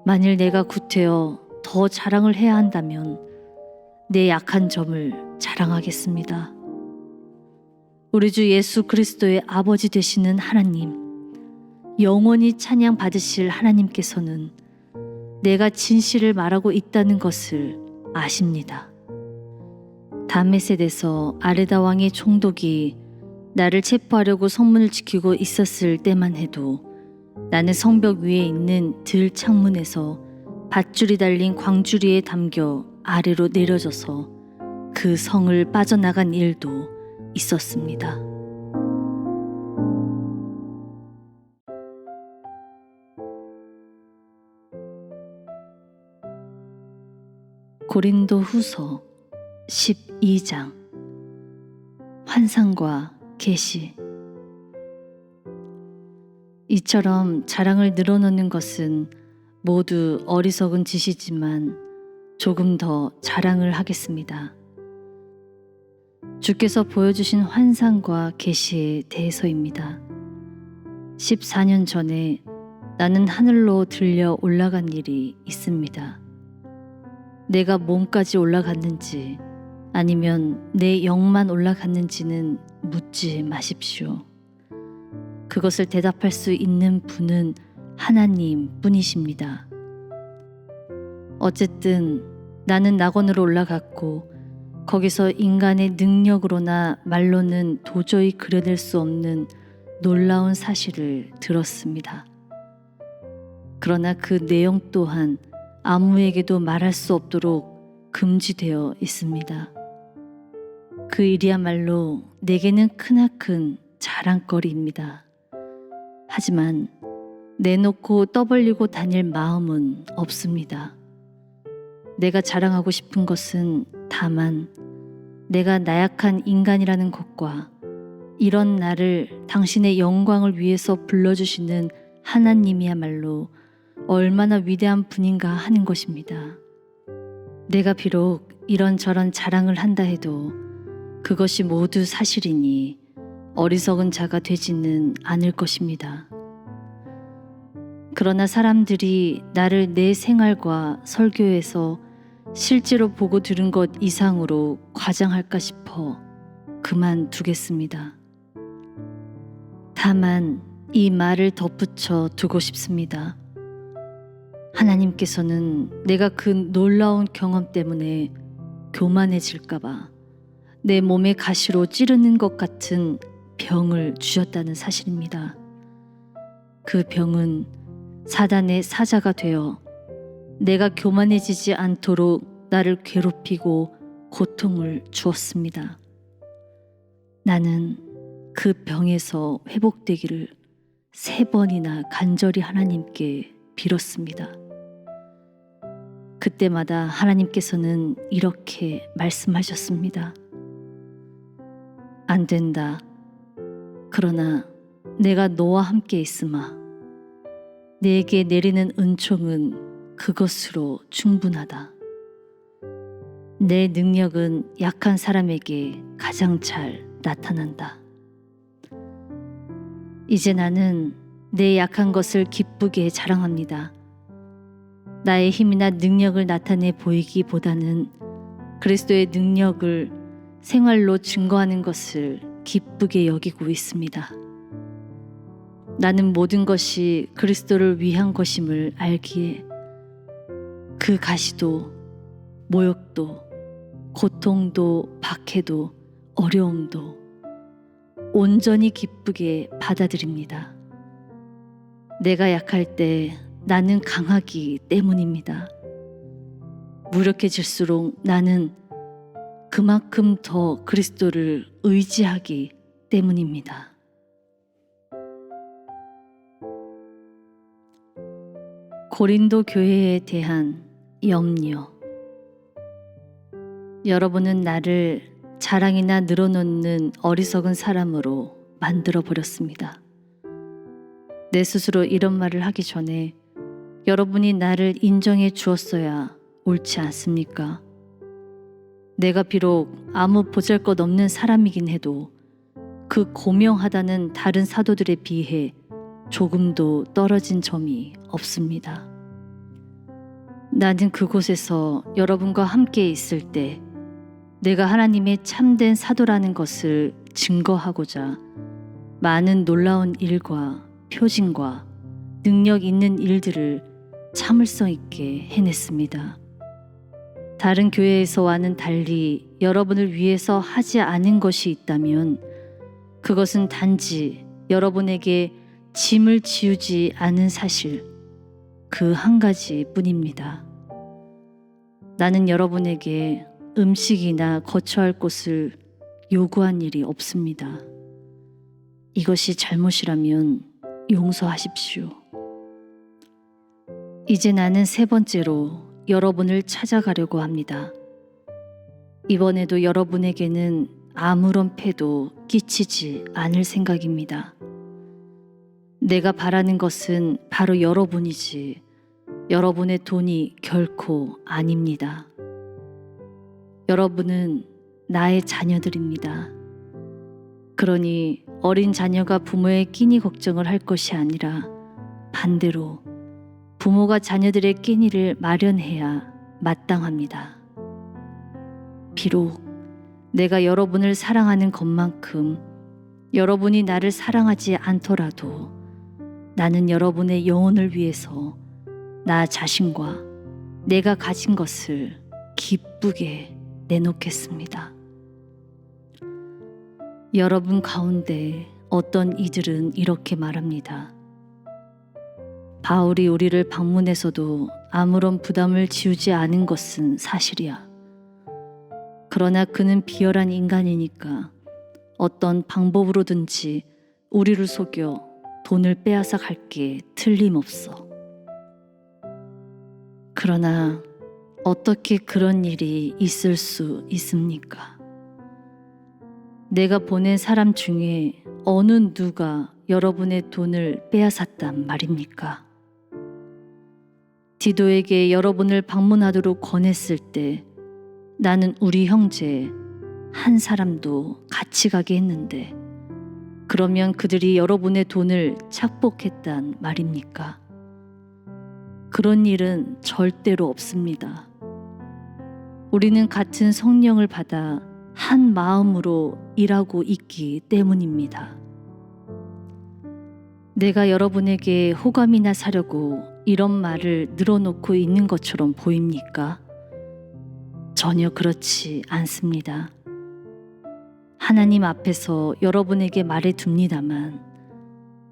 S1: 만일 내가 구태여 더 자랑을 해야 한다면 내 약한 점을 자랑하겠습니다. 우리 주 예수 그리스도의 아버지 되시는 하나님, 영원히 찬양 받으실 하나님께서는 내가 진실을 말하고 있다는 것을 아십니다. 다메섹에서 아레다 왕의 총독이 나를 체포하려고 성문을 지키고 있었을 때만 해도 나는 성벽 위에 있는 들 창문에서 밧줄이 달린 광주리에 담겨 아래로 내려져서 그 성을 빠져나간 일도 있었습니다. 고린도 후서 12장 환상과 계시. 이처럼 자랑을 늘어놓는 것은 모두 어리석은 짓이지만 조금 더 자랑을 하겠습니다. 주께서 보여주신 환상과 계시에 대해서입니다. 14년 전에 나는 하늘로 들려 올라간 일이 있습니다. 내가 몸까지 올라갔는지 아니면 내 영만 올라갔는지는 묻지 마십시오. 그것을 대답할 수 있는 분은 하나님 뿐이십니다. 어쨌든 나는 낙원으로 올라갔고 거기서 인간의 능력으로나 말로는 도저히 그려낼 수 없는 놀라운 사실을 들었습니다. 그러나 그 내용 또한 아무에게도 말할 수 없도록 금지되어 있습니다. 그 일이야말로 내게는 크나큰 자랑거리입니다. 하지만 내놓고 떠벌리고 다닐 마음은 없습니다. 내가 자랑하고 싶은 것은 다만 내가 나약한 인간이라는 것과 이런 나를 당신의 영광을 위해서 불러주시는 하나님이야말로 얼마나 위대한 분인가 하는 것입니다. 내가 비록 이런저런 자랑을 한다 해도 그것이 모두 사실이니 어리석은 자가 되지는 않을 것입니다. 그러나 사람들이 나를 내 생활과 설교에서 실제로 보고 들은 것 이상으로 과장할까 싶어 그만두겠습니다. 다만 이 말을 덧붙여 두고 싶습니다. 하나님께서는 내가 그 놀라운 경험 때문에 교만해질까봐 내 몸에 가시로 찌르는 것 같은 병을 주셨다는 사실입니다. 그 병은 사단의 사자가 되어 내가 교만해지지 않도록 나를 괴롭히고 고통을 주었습니다. 나는 그 병에서 회복되기를 3번이나 간절히 하나님께 빌었습니다. 그때마다 하나님께서는 이렇게 말씀하셨습니다. 안 된다. 그러나 내가 너와 함께 있으마. 내게 내리는 은총은 그것으로 충분하다. 내 능력은 약한 사람에게 가장 잘 나타난다. 이제 나는 내 약한 것을 기쁘게 자랑합니다. 나의 힘이나 능력을 나타내 보이기보다는 그리스도의 능력을 생활로 증거하는 것을 기쁘게 여기고 있습니다. 나는 모든 것이 그리스도를 위한 것임을 알기에 그 가시도 모욕도 고통도 박해도 어려움도 온전히 기쁘게 받아들입니다. 내가 약할 때 나는 강하기 때문입니다. 무력해질수록 나는 그만큼 더 그리스도를 의지하기 때문입니다. 고린도 교회에 대한 염려. 여러분은 나를 자랑이나 늘어놓는 어리석은 사람으로 만들어 버렸습니다. 내 스스로 이런 말을 하기 전에 여러분이 나를 인정해 주었어야 옳지 않습니까? 내가 비록 아무 보잘것없는 사람이긴 해도 그 고명하다는 다른 사도들에 비해 조금도 떨어진 점이 없습니다. 나는 그곳에서 여러분과 함께 있을 때 내가 하나님의 참된 사도라는 것을 증거하고자 많은 놀라운 일과 표징과 능력 있는 일들을 참을성 있게 해냈습니다. 다른 교회에서와는 달리 여러분을 위해서 하지 않은 것이 있다면 그것은 단지 여러분에게 짐을 지우지 않은 사실, 그 한 가지 뿐입니다. 나는 여러분에게 음식이나 거처할 곳을 요구한 일이 없습니다. 이것이 잘못이라면 용서하십시오. 이제 나는 세 번째로 여러분을 찾아가려고 합니다. 이번에도 여러분에게는 아무런 폐도 끼치지 않을 생각입니다. 내가 바라는 것은 바로 여러분이지 여러분의 돈이 결코 아닙니다. 여러분은 나의 자녀들입니다. 그러니 어린 자녀가 부모의 끼니 걱정을 할 것이 아니라 반대로 부모가 자녀들의 끼니를 마련해야 마땅합니다. 비록 내가 여러분을 사랑하는 것만큼 여러분이 나를 사랑하지 않더라도 나는 여러분의 영혼을 위해서 나 자신과 내가 가진 것을 기쁘게 내놓겠습니다. 여러분 가운데 어떤 이들은 이렇게 말합니다. 바울이 우리를 방문해서도 아무런 부담을 지우지 않은 것은 사실이야. 그러나 그는 비열한 인간이니까 어떤 방법으로든지 우리를 속여 돈을 빼앗아 갈 게 틀림없어. 그러나 어떻게 그런 일이 있을 수 있습니까? 내가 보낸 사람 중에 어느 누가 여러분의 돈을 빼앗았단 말입니까? 디도에게 여러분을 방문하도록 권했을 때 나는 우리 형제 한 사람도 같이 가게 했는데 그러면 그들이 여러분의 돈을 착복했단 말입니까? 그런 일은 절대로 없습니다. 우리는 같은 성령을 받아 한 마음으로 일하고 있기 때문입니다. 내가 여러분에게 호감이나 사려고 이런 말을 늘어놓고 있는 것처럼 보입니까? 전혀 그렇지 않습니다. 하나님 앞에서 여러분에게 말해 둡니다만,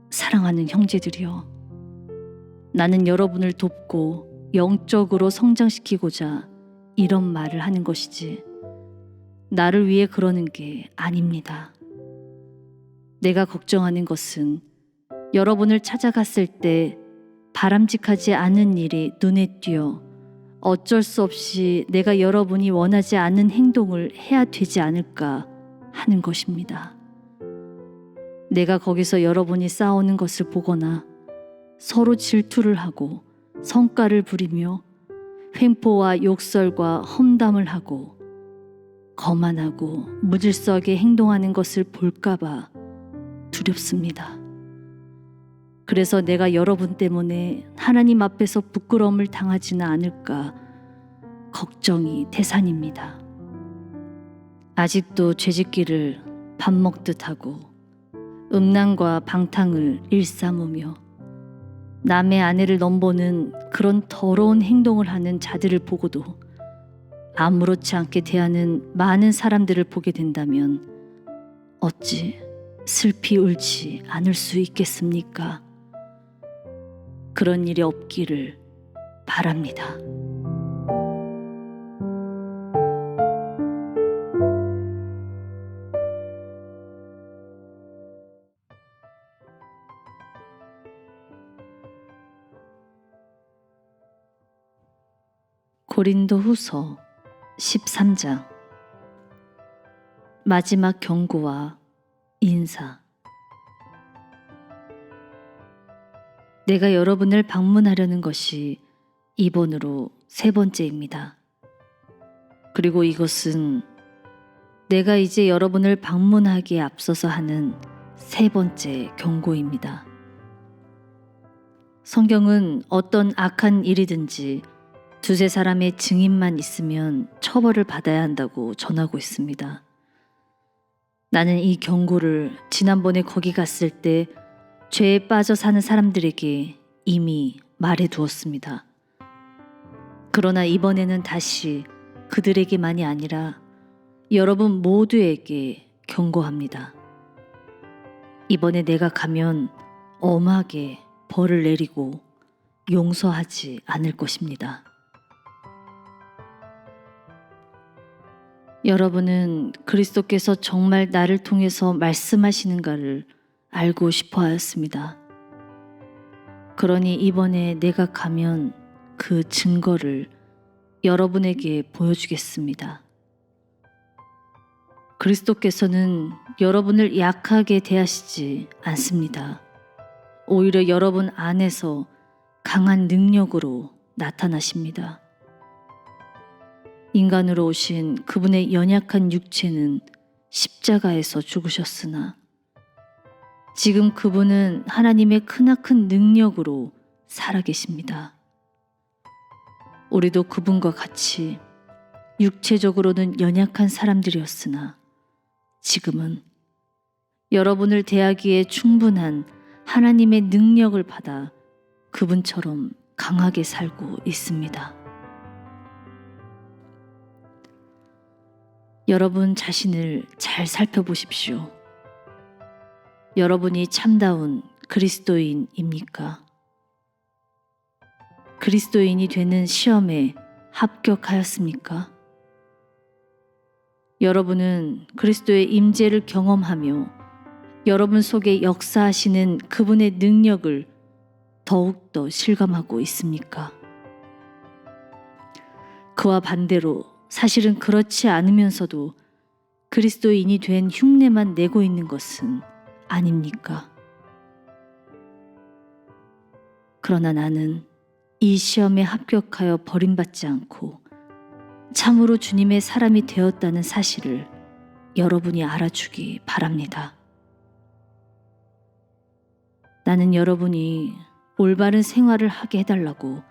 S1: 사랑하는 형제들이여, 나는 여러분을 돕고 영적으로 성장시키고자 이런 말을 하는 것이지 나를 위해 그러는 게 아닙니다. 내가 걱정하는 것은 여러분을 찾아갔을 때 바람직하지 않은 일이 눈에 띄어 어쩔 수 없이 내가 여러분이 원하지 않는 행동을 해야 되지 않을까 하는 것입니다. 내가 거기서 여러분이 싸우는 것을 보거나 서로 질투를 하고 성가를 부리며 횡포와 욕설과 험담을 하고 거만하고 무질서하게 행동하는 것을 볼까봐 두렵습니다. 그래서 내가 여러분 때문에 하나님 앞에서 부끄러움을 당하지는 않을까 걱정이 태산입니다. 아직도 죄짓기를 밥 먹듯 하고 음란과 방탕을 일삼으며 남의 아내를 넘보는 그런 더러운 행동을 하는 자들을 보고도 아무렇지 않게 대하는 많은 사람들을 보게 된다면 어찌 슬피 울지 않을 수 있겠습니까? 그런 일이 없기를 바랍니다. 고린도후서 13장. 마지막 경고와 인사. 내가 여러분을 방문하려는 것이 이번으로 세 번째입니다. 그리고 이것은 내가 이제 여러분을 방문하기에 앞서서 하는 세 번째 경고입니다. 성경은 어떤 악한 일이든지 두세 사람의 증인만 있으면 처벌을 받아야 한다고 전하고 있습니다. 나는 이 경고를 지난번에 거기 갔을 때 죄에 빠져 사는 사람들에게 이미 말해 두었습니다. 그러나 이번에는 다시 그들에게만이 아니라 여러분 모두에게 경고합니다. 이번에 내가 가면 엄하게 벌을 내리고 용서하지 않을 것입니다. 여러분은 그리스도께서 정말 나를 통해서 말씀하시는가를 알고 싶어 하였습니다. 그러니 이번에 내가 가면 그 증거를 여러분에게 보여주겠습니다. 그리스도께서는 여러분을 약하게 대하시지 않습니다. 오히려 여러분 안에서 강한 능력으로 나타나십니다. 인간으로 오신 그분의 연약한 육체는 십자가에서 죽으셨으나 지금 그분은 하나님의 크나큰 능력으로 살아계십니다. 우리도 그분과 같이 육체적으로는 연약한 사람들이었으나 지금은 여러분을 대하기에 충분한 하나님의 능력을 받아 그분처럼 강하게 살고 있습니다. 여러분 자신을 잘 살펴보십시오. 여러분이 참다운 그리스도인입니까? 그리스도인이 되는 시험에 합격하였습니까? 여러분은 그리스도의 임재를 경험하며 여러분 속에 역사하시는 그분의 능력을 더욱더 실감하고 있습니까? 그와 반대로 사실은 그렇지 않으면서도 그리스도인이 된 흉내만 내고 있는 것은 아닙니까? 그러나 나는 이 시험에 합격하여 버림받지 않고 참으로 주님의 사람이 되었다는 사실을 여러분이 알아주기 바랍니다. 나는 여러분이 올바른 생활을 하게 해달라고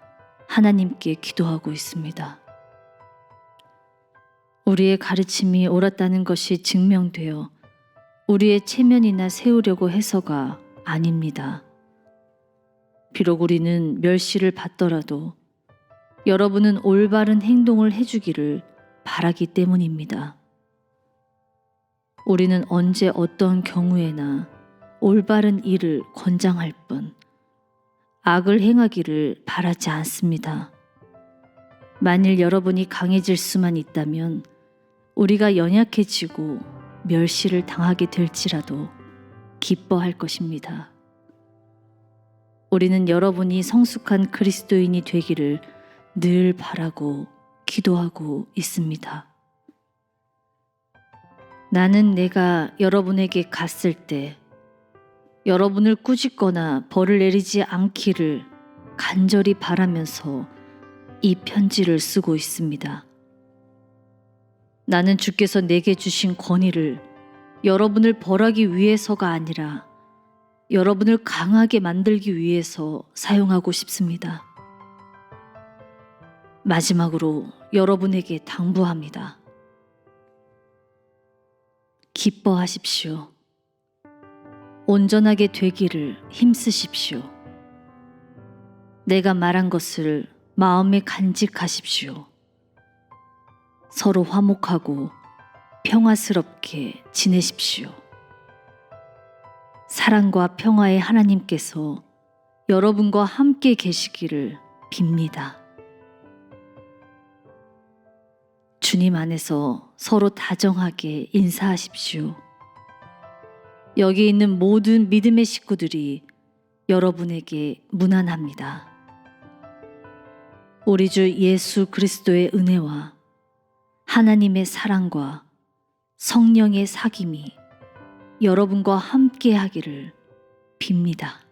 S1: 하나님께 기도하고 있습니다. 우리의 가르침이 옳았다는 것이 증명되어 우리의 체면이나 세우려고 해서가 아닙니다. 비록 우리는 멸시를 받더라도 여러분은 올바른 행동을 해주기를 바라기 때문입니다. 우리는 언제 어떤 경우에나 올바른 일을 권장할 뿐 악을 행하기를 바라지 않습니다. 만일 여러분이 강해질 수만 있다면 우리가 연약해지고 멸시를 당하게 될지라도 기뻐할 것입니다. 우리는 여러분이 성숙한 그리스도인이 되기를 늘 바라고 기도하고 있습니다. 나는 내가 여러분에게 갔을 때 여러분을 꾸짖거나 벌을 내리지 않기를 간절히 바라면서 이 편지를 쓰고 있습니다. 나는 주께서 내게 주신 권위를 여러분을 벌하기 위해서가 아니라 여러분을 강하게 만들기 위해서 사용하고 싶습니다. 마지막으로 여러분에게 당부합니다. 기뻐하십시오. 온전하게 되기를 힘쓰십시오. 내가 말한 것을 마음에 간직하십시오. 서로 화목하고 평화스럽게 지내십시오. 사랑과 평화의 하나님께서 여러분과 함께 계시기를 빕니다. 주님 안에서 서로 다정하게 인사하십시오. 여기 있는 모든 믿음의 식구들이 여러분에게 문안합니다. 우리 주 예수 그리스도의 은혜와 하나님의 사랑과 성령의 사귐이 여러분과 함께 하기를 빕니다.